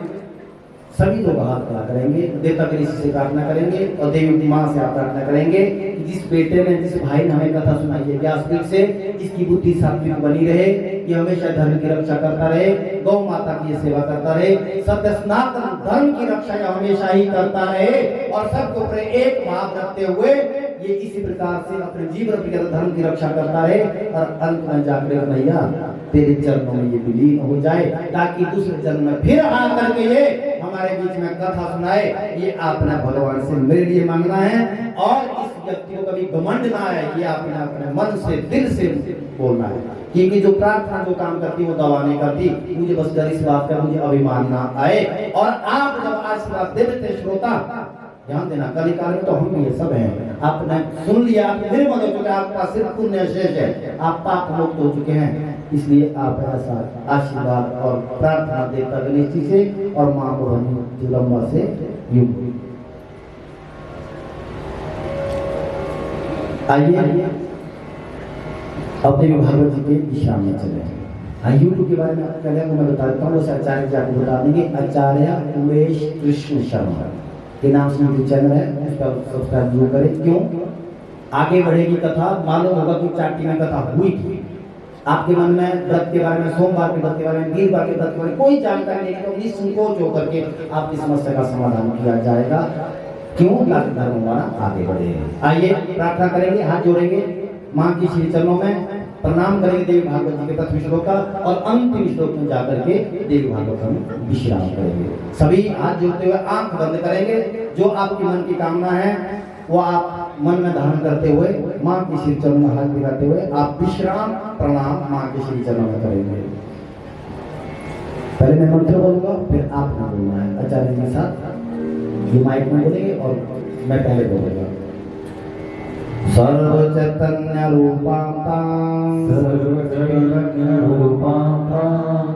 सभी लोग हाथ खड़ा करेंगे, देवता के ऋषि से प्रार्थना करेंगे और देवी माँ से आप प्रार्थना करेंगे कि जिस बेटे ने, जिस भाई ने हमें कथा सुनाई है व्यासपीठ से, इसकी बुद्धि सात्विक बनी रहे, ये हमेशा धर्म की रक्षा करता रहे, गौ माता की सेवा करता रहे, सत्य सनातन धर्म की रक्षा ये हमेशा ही करता रहे और सबके ऊपर एक भाव रखते हुए ये इसी प्रकार से अपने जीवन धर्म की रक्षा करता रहे और अंत में जाकर भैया तेरे चरणों में ये विलीन हो जाए, ताकि दूसरे जन्म में फिर आकर के ये हमारे बीच में कथा सुनाए। ये आपने भगवान से मेरे लिए मांगना है और इस व्यक्ति को कभी घमंड ना आए, ये आपने अपने मन से दिल से बोलना है, क्योंकि जो प्रार्थना जो काम करती वो दवा नहीं करती। मुझे बस डर इस बात का मुझे अभिमान ना आए और आप जब आशीर्वाद देते श्रोता ध्यान देना, कलिकाल में तो हम ये सब हैं, आपने सुन लिया, आप निर्मल हो चुके, आपका सिर्फ पुण्य शेष है, आप पाप मुक्त हो चुके हैं, इसलिए आप ऐसा आशीर्वाद और प्रार्थना देवता गणेश जी से और माँ जुलम्बा से यूं। आइए अब देवी भागवत जी के विश्राम में चले। यूट्यूब के बारे में पहले मैं बता देता हूँ, आचार्य जी आपको बता देंगे, आचार्य उमेश कृष्ण शर्मा के नाम से यूट्यूब चैनल है, उसका सब्सक्राइब जरूर करें। क्यों? आगे बढ़ेगी कथा, मालूम होगा कि चाटी में कथा हुई थी, आपके मन में व्रत के बारे में, सोमवार के व्रत के बारे में, वीरवार के व्रत के बारे में कोई जानकारी नहीं, तो निसंकोच होकर के आपकी समस्या का समाधान किया जाएगा। क्यों? ताकि धर्म हमारा आगे बढ़े। आइए प्रार्थना करेंगे, हाथ जोड़ेंगे, माँ की श्री चरणों में प्रणाम करेंगे देवी भागवत जी के प्रथम श्लोक का और अंतिम श्लोक में जाकर के देवी भागवत हम विश्राम करेंगे। सभी हाथ जोड़ते हुए आंख बंद करेंगे, जो आपकी मन की कामना है वो आप मन में धारण करते हुए माँ की श्री चरणों में हाथ दिखाते हुए आप विश्राम प्रणाम माँ के श्री चरणों में करेंगे। पहले मैं मंत्र बोलूंगा, फिर आपको बोलना है आचार्य जी के साथ, ये माइक में बोलेंगे और मैं पहले बोलूंगा। सर्व चैतन्य रूपां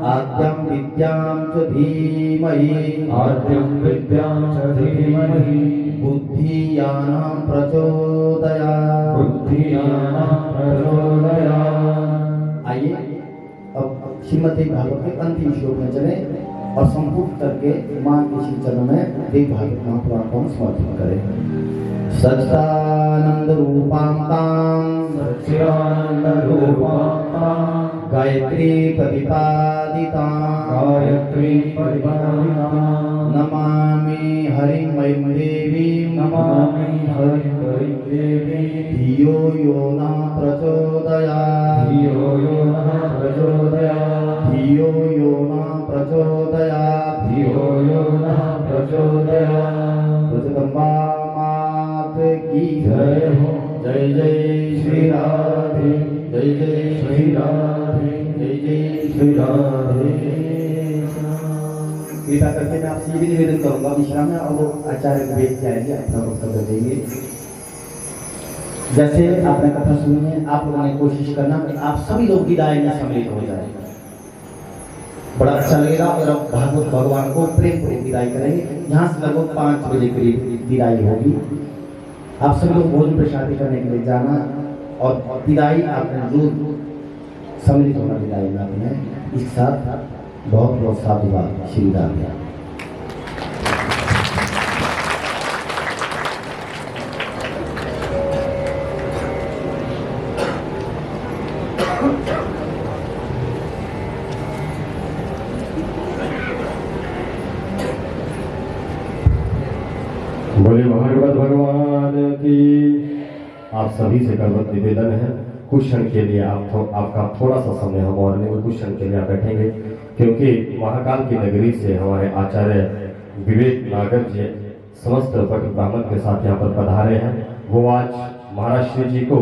आद्यं विद्यां च धीमहि बुद्धियानां प्रचोदयात्। आइए अब श्रीमद् भागवत के अंतिम श्लोक में चले और संपूर्ण करके माँ के श्री चरणों में देव भागवत महापुराण को समर्पित करें। सच्चिदानंद रूपां गायत्री प्रतिपादितां नमामि हरिं देवीं धियो यो न प्रचोदयात् जगदम्बा मात की जय हो। जय जय श्री राधे, जय जय श्री राधे, जय जय श्री राधे। कृपा करके मैं आपसे भी निवेदन करूंगा विश्राम में, और वो आचार्य को भेज जाएंगे, अपना वक्तव्य देंगे। जैसे आपने कथा सुनी है, आप लोगों ने कोशिश करना कि आप सभी लोग विदाई में सम्मिलित हो जाए। बड़ा अच्छा लगेगा। और अब भागवत भगवान को प्रेम पूर्वक विदाई करेंगे। यहाँ से लगभग 5 बजे करीब विदाई होगी। आप सभी लोग भोजन प्रसादी करने के लिए जाना और विदाई आपने जरूर सम्मिलित होना विदाई में। इस साथ बहुत बहुत साधुवाद। श्री राम। बोले भागवत भगवान की। आप सभी से करवत निवेदन है, कुछ क्षण के लिए आपका थोड़ा सा समय हम और लेंगे, कुछ क्षण के लिए आप बैठेंगे, क्योंकि महाकाल की नगरी से हमारे आचार्य विवेक नागर जी समस्त भक्त ब्राह्मण के साथ यहाँ पर पधारे हैं। वो आज महाराज श्री जी को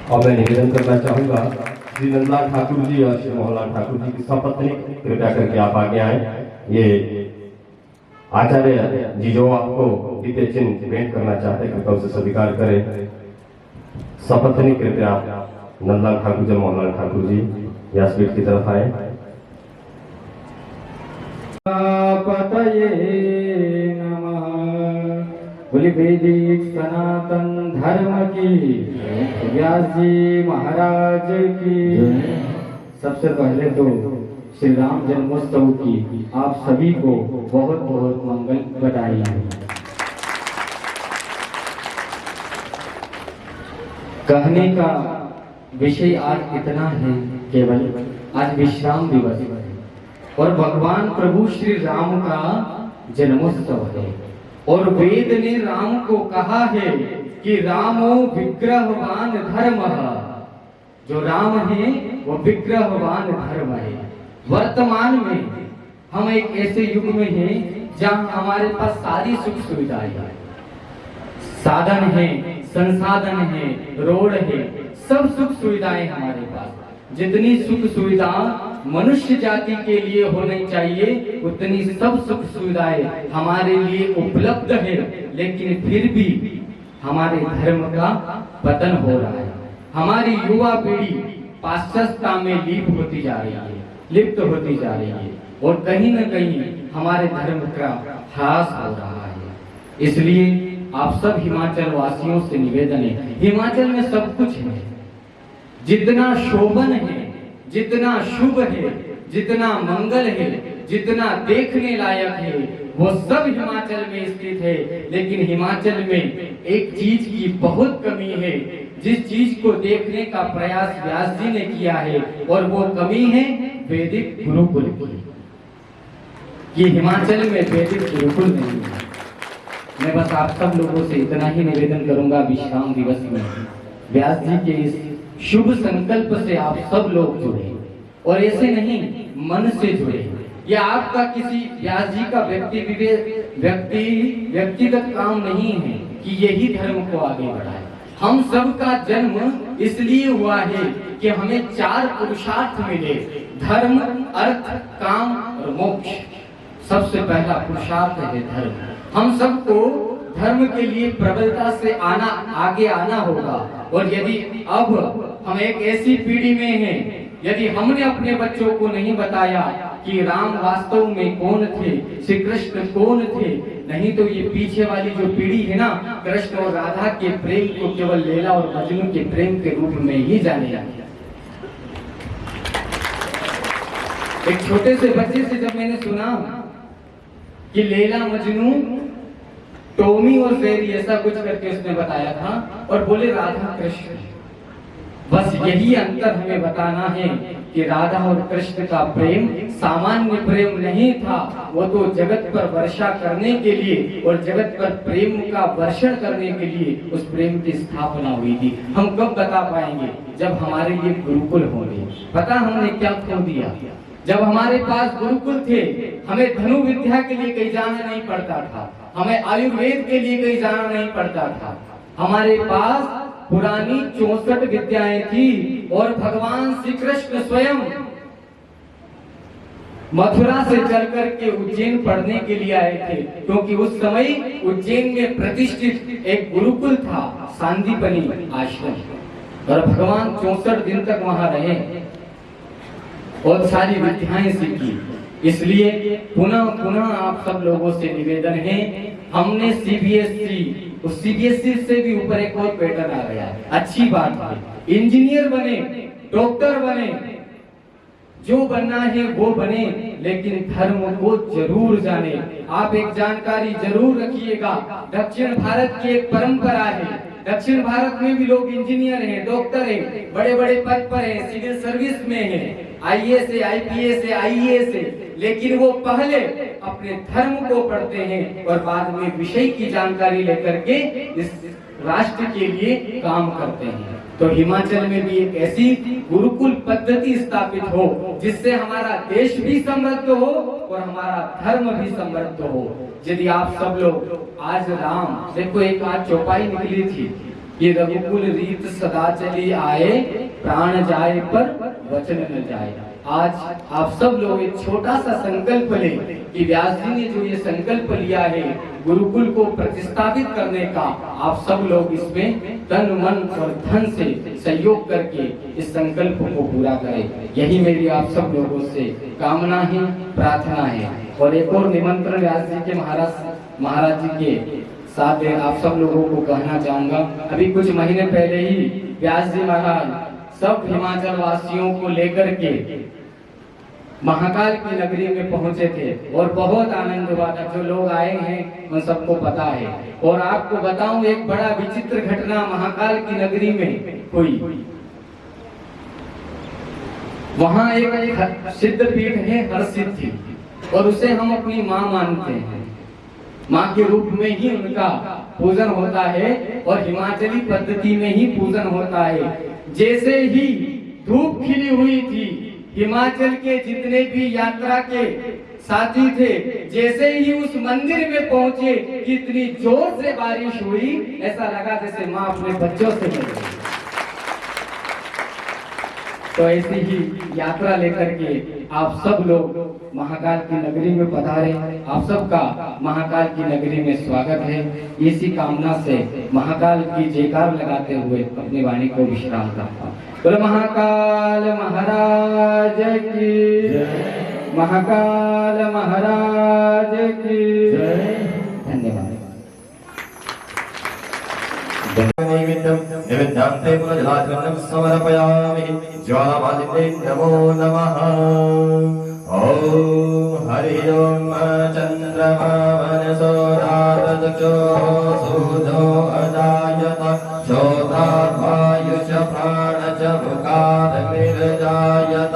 अब मैं निवेदन करना चाहूंगा श्री नंदलाल ठाकुर जी और श्री मोहनलाल ठाकुर जी की सपत्नी कृपया करके आप आगे आए। ये आचार्य जी जो आपको द्वितीय चिन्ह भेंट करना चाहते हैं, कृपया उसे स्वीकार करें। सपत्नी कृपया नंदलाल ठाकुर जी मोहनलाल ठाकुर जी व्यासपीठ की तरफ आए। पतये नमः। बोली वैदिक सनातन धर्म की, व्यास जी महाराज की। सबसे पहले तो श्री राम जन्मोत्सव की आप सभी को बहुत बहुत मंगल बधाई। कहने का विषय आज इतना है, केवल आज विश्राम दिवस है और भगवान प्रभु श्री राम का जन्मोत्सव है। और वेद ने राम को कहा है कि रामो विग्रहवान धर्म। जो राम है वो विग्रहवान धर्म है। वर्तमान में हम एक ऐसे युग में हैं जहां हमारे पास सारी सुख सुविधाएं हैं, साधन है, संसाधन है, रोड है, सब सुख सुविधाएं हमारे पास। जितनी सुख सुविधा मनुष्य जाति के लिए होनी चाहिए उतनी सब सुख सुविधाएं हमारे लिए उपलब्ध है, लेकिन फिर भी हमारे धर्म का पतन हो रहा है। हमारी युवा पीढ़ी पाश्चात्यता में लिप्त होती जा रही है और कहीं न कहीं हमारे धर्म का ह्रास हो रहा है। इसलिए आप सब हिमाचल वासियों से निवेदन है, हिमाचल में सब कुछ है, जितना शोभन है, जितना शुभ है, जितना मंगल है, जितना देखने लायक है, वो सब हिमाचल में स्थित है। लेकिन हिमाचल में एक चीज की बहुत कमी है, जिस चीज को देखने का प्रयास व्यास जी ने किया है, और वो कमी है वैदिक गुरुकुल की। कि हिमाचल में वैदिक गुरुकुल नहीं है। मैं बस आप सब लोगों से इतना ही निवेदन करूंगा विश्राम दिवस में व्यास जी के इस शुभ संकल्प से आप सब लोग जुड़े, और ऐसे नहीं मन से जुड़े। यह आपका किसी व्यास जी का व्यक्तिगत काम नहीं है कि यही धर्म को आगे बढ़ाए। हम सब का जन्म इसलिए हुआ है कि हमें 4 पुरुषार्थ मिले, धर्म, अर्थ, काम और मोक्ष। सबसे पहला पुरुषार्थ है धर्म। हम सबको धर्म के लिए प्रबलता से आगे आना होगा। और यदि अब हम एक ऐसी पीढ़ी में हैं, यदि हमने अपने बच्चों को नहीं बताया कि राम वास्तव में कौन थे, श्री कृष्ण कौन थे। नहीं तो ये पीछे वाली जो पीढ़ी है ना, कृष्ण और राधा के प्रेम को केवल लैला और मजनू के प्रेम के रूप में ही जाने जाती। एक छोटे से बच्चे से जब मैंने सुना कि लैला मजनू टॉमी और जेरी ऐसा कुछ करके उसने बताया था, और बोले राधा कृष्ण, बस यही अंतर हमें बताना है कि राधा और कृष्ण का प्रेम सामान्य प्रेम नहीं था, वो तो जगत पर वर्षा करने के लिए और जगत पर प्रेम का वर्षण करने के लिए उस प्रेम की स्थापना हुई थी। हम कब बता पाएंगे? जब हमारे ये गुरुकुल होंगे। पता हमने क्या खो दिया? जब हमारे पास गुरुकुल थे, हमें धनु विद्या के लिए कहीं जाना नहीं पड़ता था, हमें आयुर्वेद के लिए कहीं जाना नहीं पड़ता था, हमारे पास पुरानी 64 विद्याएं थी, और भगवान श्री कृष्ण स्वयं मथुरा से चल करके उज्जैन पढ़ने के लिए आए थे, क्योंकि उस समय उज्जैन में प्रतिष्ठित एक गुरुकुल था, सांदीपनी आश्रम, और भगवान 64 दिन तक वहां रहे और सारी विद्याएं सीखी। इसलिए पुनः पुनः आप सब लोगों से निवेदन है, हमने सीबीएसई से भी ऊपर एक और पैटर्न आ गया है। अच्छी बात है, इंजीनियर बने, डॉक्टर बने, जो बनना है वो बने, लेकिन धर्म को जरूर जाने। आप एक जानकारी जरूर रखिएगा, दक्षिण भारत की एक परंपरा है, दक्षिण भारत में भी लोग इंजीनियर हैं, डॉक्टर हैं, बड़े बड़े पद पर हैं, सिविल सर्विस में हैं, आईएएस है, आईपीएस है, आईएएस है, लेकिन वो पहले अपने धर्म को पढ़ते हैं और बाद में विषय की जानकारी लेकर के इस राष्ट्र के लिए काम करते हैं। तो हिमाचल में भी एक ऐसी गुरुकुल पद्धति स्थापित हो जिससे हमारा देश भी समृद्ध हो और हमारा धर्म भी समृद्ध हो। यदि आप सब लोग आज राम, देखो एक आज चौपाई निकली थी, ये रघुकुल रीत सदा चली आए, प्राण जाए पर वचन न जाए। आज आप सब लोग एक छोटा सा संकल्प ले कि व्यास जी ने जो ये संकल्प लिया है गुरुकुल को प्रतिष्ठापित करने का, आप सब लोग इसमें तन मन और धन से सहयोग करके इस संकल्प को पूरा करें। यही मेरी आप सब लोगों से कामना है, प्रार्थना है। और एक और निमंत्रण व्यास जी के महाराज जी के साथ आप सब लोगों को कहना चाहूंगा। अभी कुछ महीने पहले ही व्यास जी महाराज सब हिमाचल वासियों को लेकर के महाकाल की नगरी में पहुंचे थे और बहुत आनंद हुआ था। जो लोग आए हैं उन सबको पता है। और आपको बताऊं, एक बड़ा विचित्र घटना महाकाल की नगरी में हुई। वहां एक सिद्ध पीठ है हरसिद्धि, और उसे हम अपनी माँ मानते हैं, माँ के रूप में ही उनका पूजन होता है और हिमाचली पद्धति में ही पूजन होता है। जैसे ही धूप खिली हुई थी, हिमाचल के जितने भी यात्रा के साथी थे, जैसे ही उस मंदिर में पहुंचे, इतनी जोर से बारिश हुई, ऐसा लगा जैसे माँ अपने बच्चों से मिल गई। तो ऐसी ही यात्रा लेकर के आप सब लोग महाकाल की नगरी में पधारे। आप सबका महाकाल की नगरी में स्वागत है। इसी कामना से महाकाल की जयकार लगाते हुए अपनी वाणी को विश्राम करता हूँ। बोलो महाकाल महाराज की जय, महाकाल महाराज की जय। धन्यवाद। निवेद्यान्ते पुनर्जलाचरणं समर्पयामि। ज्वालामालिन्ये नमो नमः। ॐ हरि ओम चन्द्रमा मनसो रातचक्षुः सूर्यो अजायत शोधात्मायुष प्राणच मुखादग्निर्जायत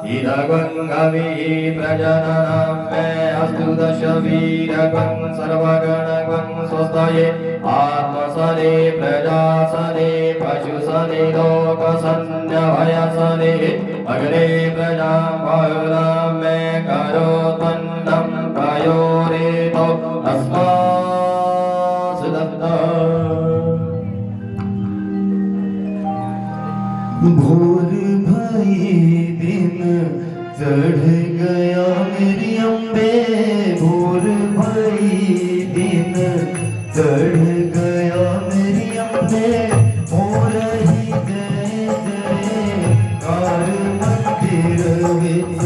इदगङ्गवी प्रजननं मे अस्तु दश वीरगं सर्वगणगं स्वस्तये आत्मसने प्रजासने पशुसने लोकसन्नभयसने अग्रे प्रजां पौरां मे करोत्पन्नं पयोरेतो अस्मासु भोर भाई दिन चढ़ गया मेरी अम्बे, भोर भाई दिन चढ़ गया मेरी अम्बे, हो रही जय जय कार मंदिर विच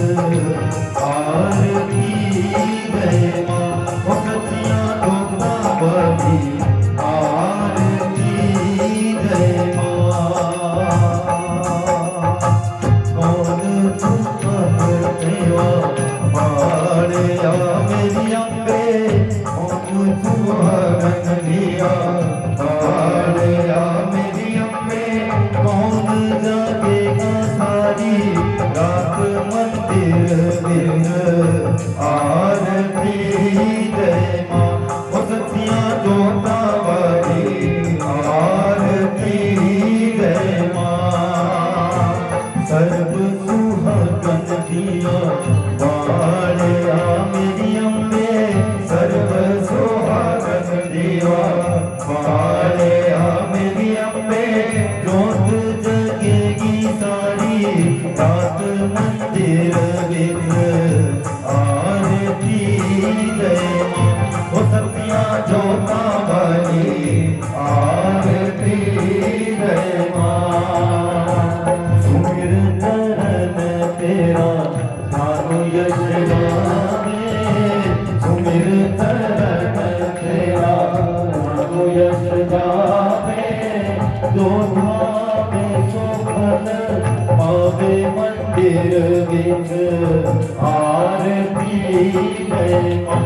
दोधावे सुखन पावे मंदिर विच आरती जय मां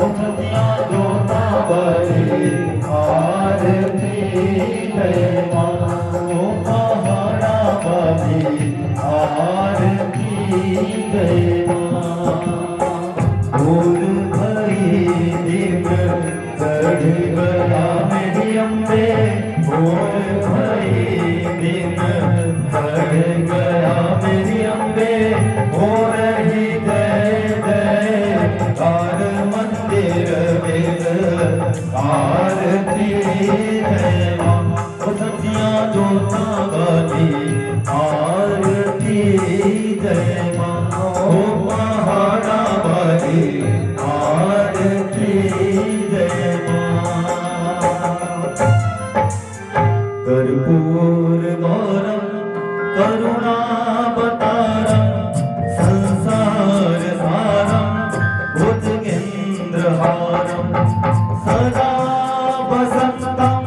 ओ सतिया दोधावे आरती जय मां ओ पहाड़ा वाली आरती जय मां भोर भई दिन चढ़ गया मेरी अम्बे भोर भई दिन चढ़ गया मेरी अम्बे हो रही जय जय कार मंदिर में आरती जय मां ओ सतिया जोता वाली आरती जय मां ओ पहाड़ा वाली आरती जय मां कर्पूर गौरम करुणावतारम संसार सारम भुजगेन्द्रहारम सदा वसंतम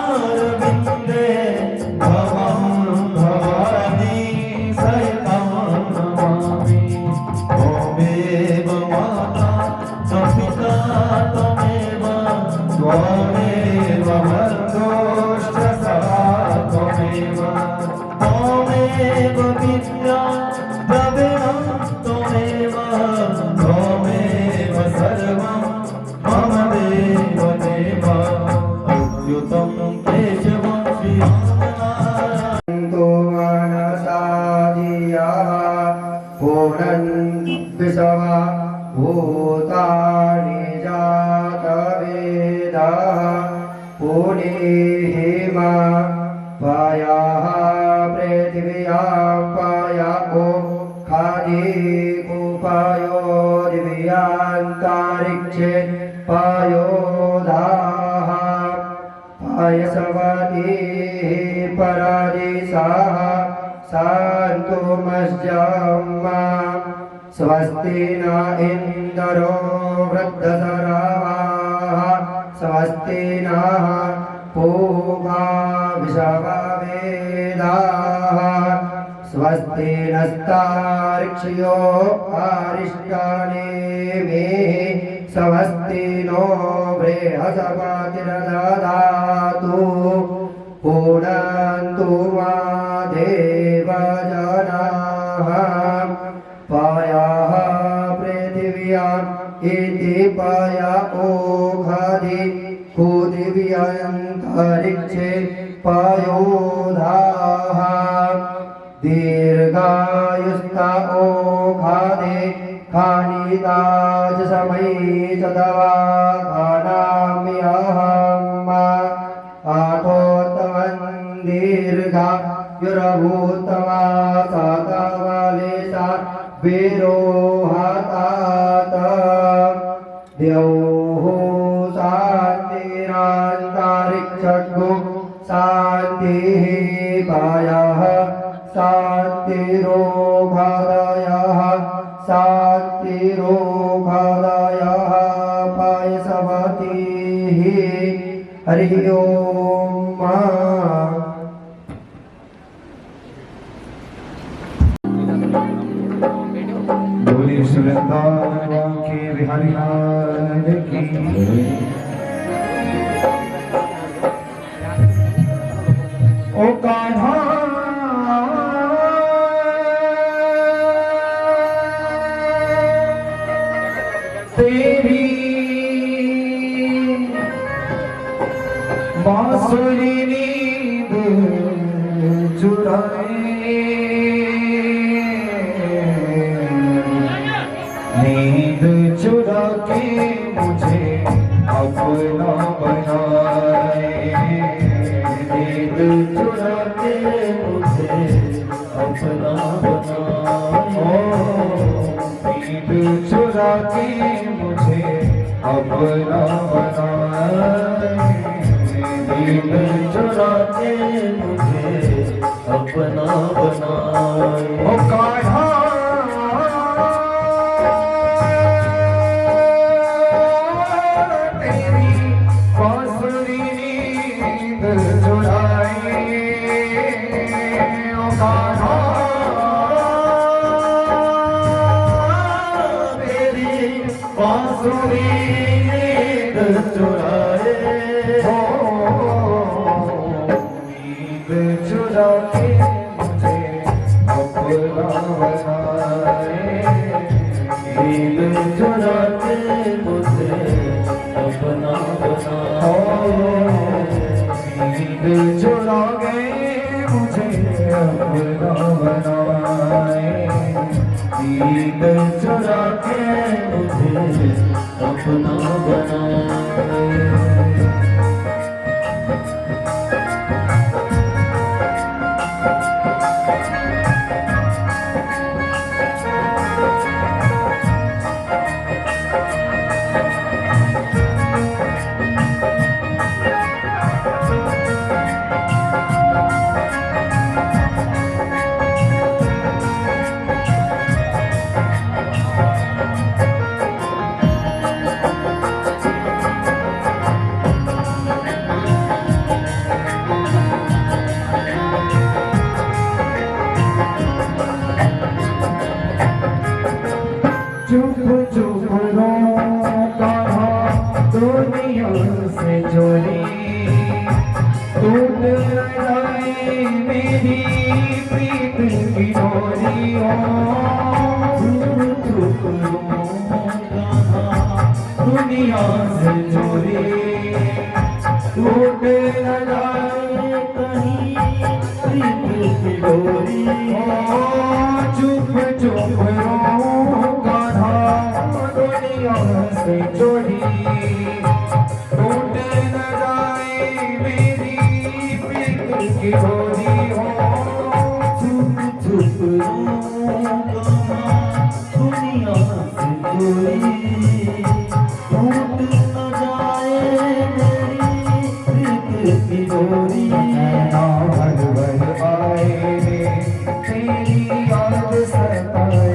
हृदयारविंदे भवं भवानी सहितं नमामि त्वमेव माता च पिता त्वमेव त्वमेव बन्धुश्च सखा त्वमेव त्वमेव विद्या द्रविणं त्वमेव त्वमेव सर्वं मम देव देव अच्युतं केशवं श्रीरामनारायणं तो मनसादिया पूर्णन्विषवा भूतानि जातवेदाः पुनेहिमा पायाः पृथिव्यां पायाको खादीकुपायो दिव्यान्तरिक्षे पायोधाः पायसवती परादिशाः शान्तुमस्याम्मा स्वस्ति न इन्दरो वृद्धसराः स्वस्ति नः पूषा विश्ववेदाः स्वस्ति नस्तार्क्ष्यो अरिष्टानेमिः स्वस्ति नो बृहस्पतिर्दधातु पुनन्तु मा देवजनाः पायाः पृथिव्याम् इति पाया ओघादि पृथिव्यन्तरिक्षे पायोधाः दीर्घायुस्ता ओघादे खानिताज समय च दवा खानाम्यहम् आठोत्तमन् दीर्घा युरभूतवा सातवालेशा विरोहतात द्यौः शान्तिरान्तरिक्षगो शान्तिः पायः शान्तिरोगादयः शान्तिरोगादयः पायसवतीः हरि ओम। बोलिए वृंदावन के बिहारी लाल की ओ कान्हा तेरी बांसुरी नींद चुराए नींद चुरा के मुझे अपना बनाए नींद चुरा के मुझे अपना बनाए नींद चुरा के मुझे अपना बनाए नींद चुरा के मुझे अपना बनाए ओ कान्हा तेरी बांसुरी नींद चुराए ओ कान्हा मेरी बांसुरी नींद चुराए हो नींद चुरा के मुझे अपना बनाए नींद चुरा के मुझे अपना नींद चुरा गए मुझे अपना बनाए नींद चुरा के मुझे अपना बनाए चुप चुप रो कहा दुनिया से चोरी टूट जाए मेरी प्रीत की डोरी चुप चुप रो कहा दुनिया से चोरी टूट जाए कहीं प्रीत की डोरी चुप चुप रो से चोरी टूट न जाए मेरी प्रीत की डोरी हो चुप चुप दुनिया से चोरी टूट न जाए मेरी प्रीत की डोरी भर भर आए तेरी याद सताए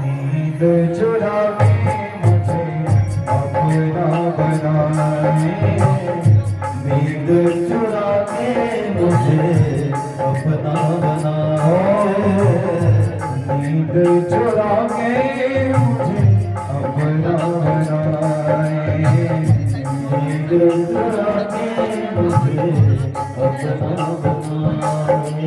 चुरा के मुझे अपना बनाए नींद चुरा के मुझे अपना बनाए नींद चुरा के मुझे अपना बनाए नींद चुरा के मुझे अपना बनाए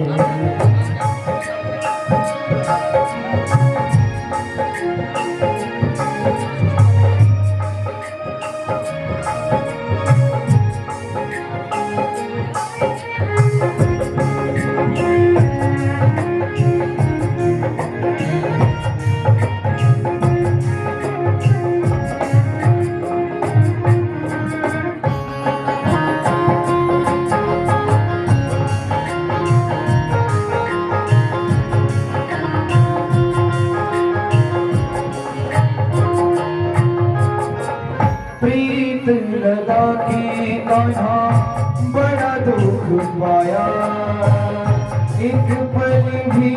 प्रीत लगा के कान्हा बड़ा दुख पाया एक पल भी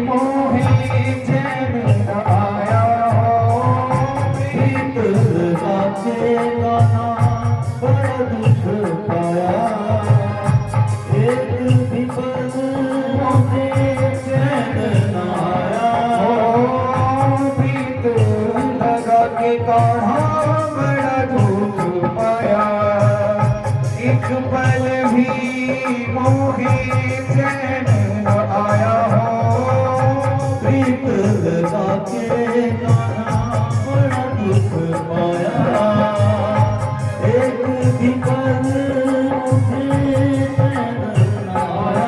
मोहे चैन न आया प्रीत लगा के कान्हा बड़ा दुख पाया एक भी पल मोहे चैन न आया प्रीत लगा के कान्हा एक पल भी मोहे चैन न आया हो प्रीत लगा के कान्हा बड़ा दुख पाया एक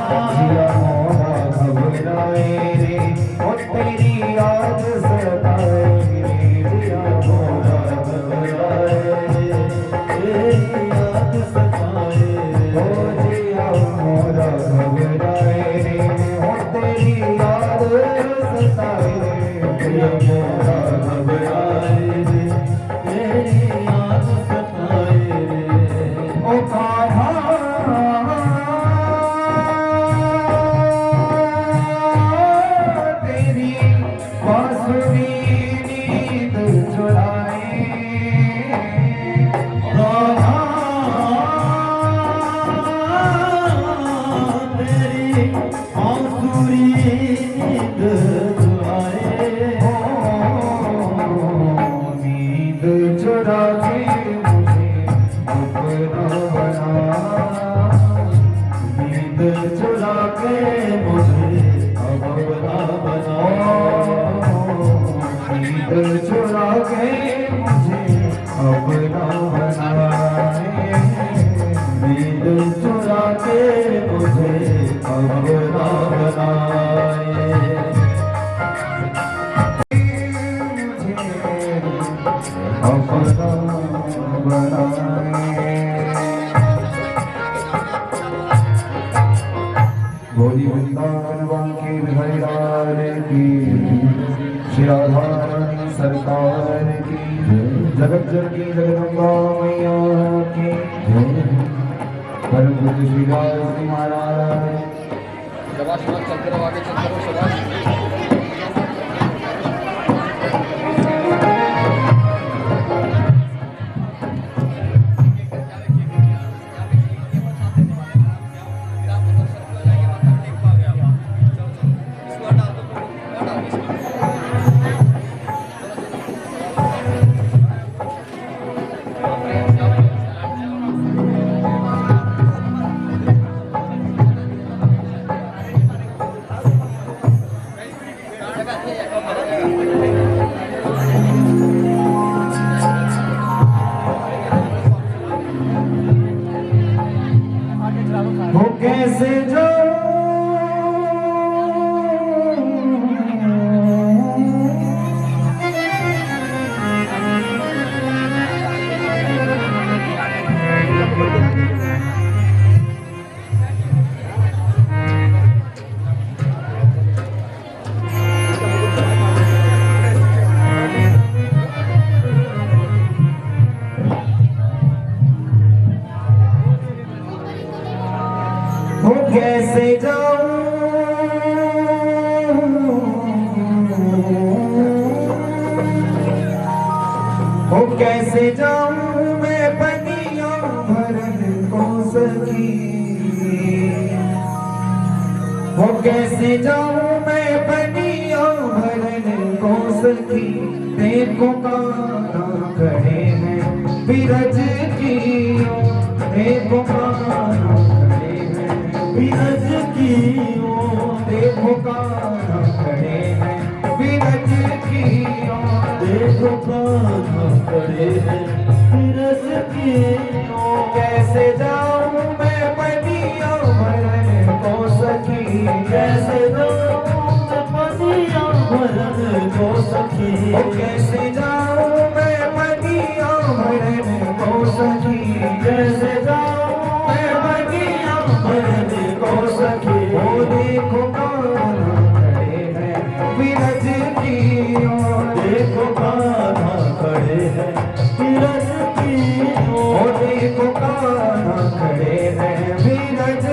जिया मोरा घबराए रे ओ तेरी याद सताए रे जिया मोरा घबराए रे तेरी याद सताए रे ओ जिया मोरा घबराए रे ओ तेरी याद सताए रे जिया मोरा घबराए रे तेरी याद सताए रे ओ कान्हा तेरी बांसुरी नींद चुराए कान्हा तेरी बांसुरी नींद चुराए नींद चुरा के मुझे अपना बना नींद चुरा के मुझे अपना बना नींद चुरा के मुझे अपना बनाए नींद चुरा के मुझे अपना बनाए अपना बनाए गौरी वृंदावन वांके बिहारी लाल की श्री राधा रानी सरकार की जगत जननी जगदम्बा मैया की परम पूज्य श्री राज श्री महाराज वो कैसे कैसे जाऊं कैसे जाऊं मैं पनिया भरन को सकी वो कैसे जाऊं मैं पनिया भरन को सकी देखो काना खड़े हैं बिरज की देखो काना खड़े हैं बिरज की देखो काना खड़े हैं बिरज की देखो काना खड़े हैं बिरज की कैसे जाऊं मैं पनिया भरन को सखी कैसे जाऊं मैं पनिया भरन को सखी कैसे जाऊं मैं पनिया भरन को सखी कैसे जाऊं मैं पनिया भरन को सखी वो देखो काना खड़े हैं बिरज की देखो काना खड़े हैं बिरज की देखो काना खड़े हैं बिरज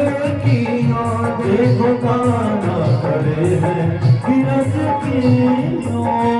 की देखो काना खड़े हैं बिरज की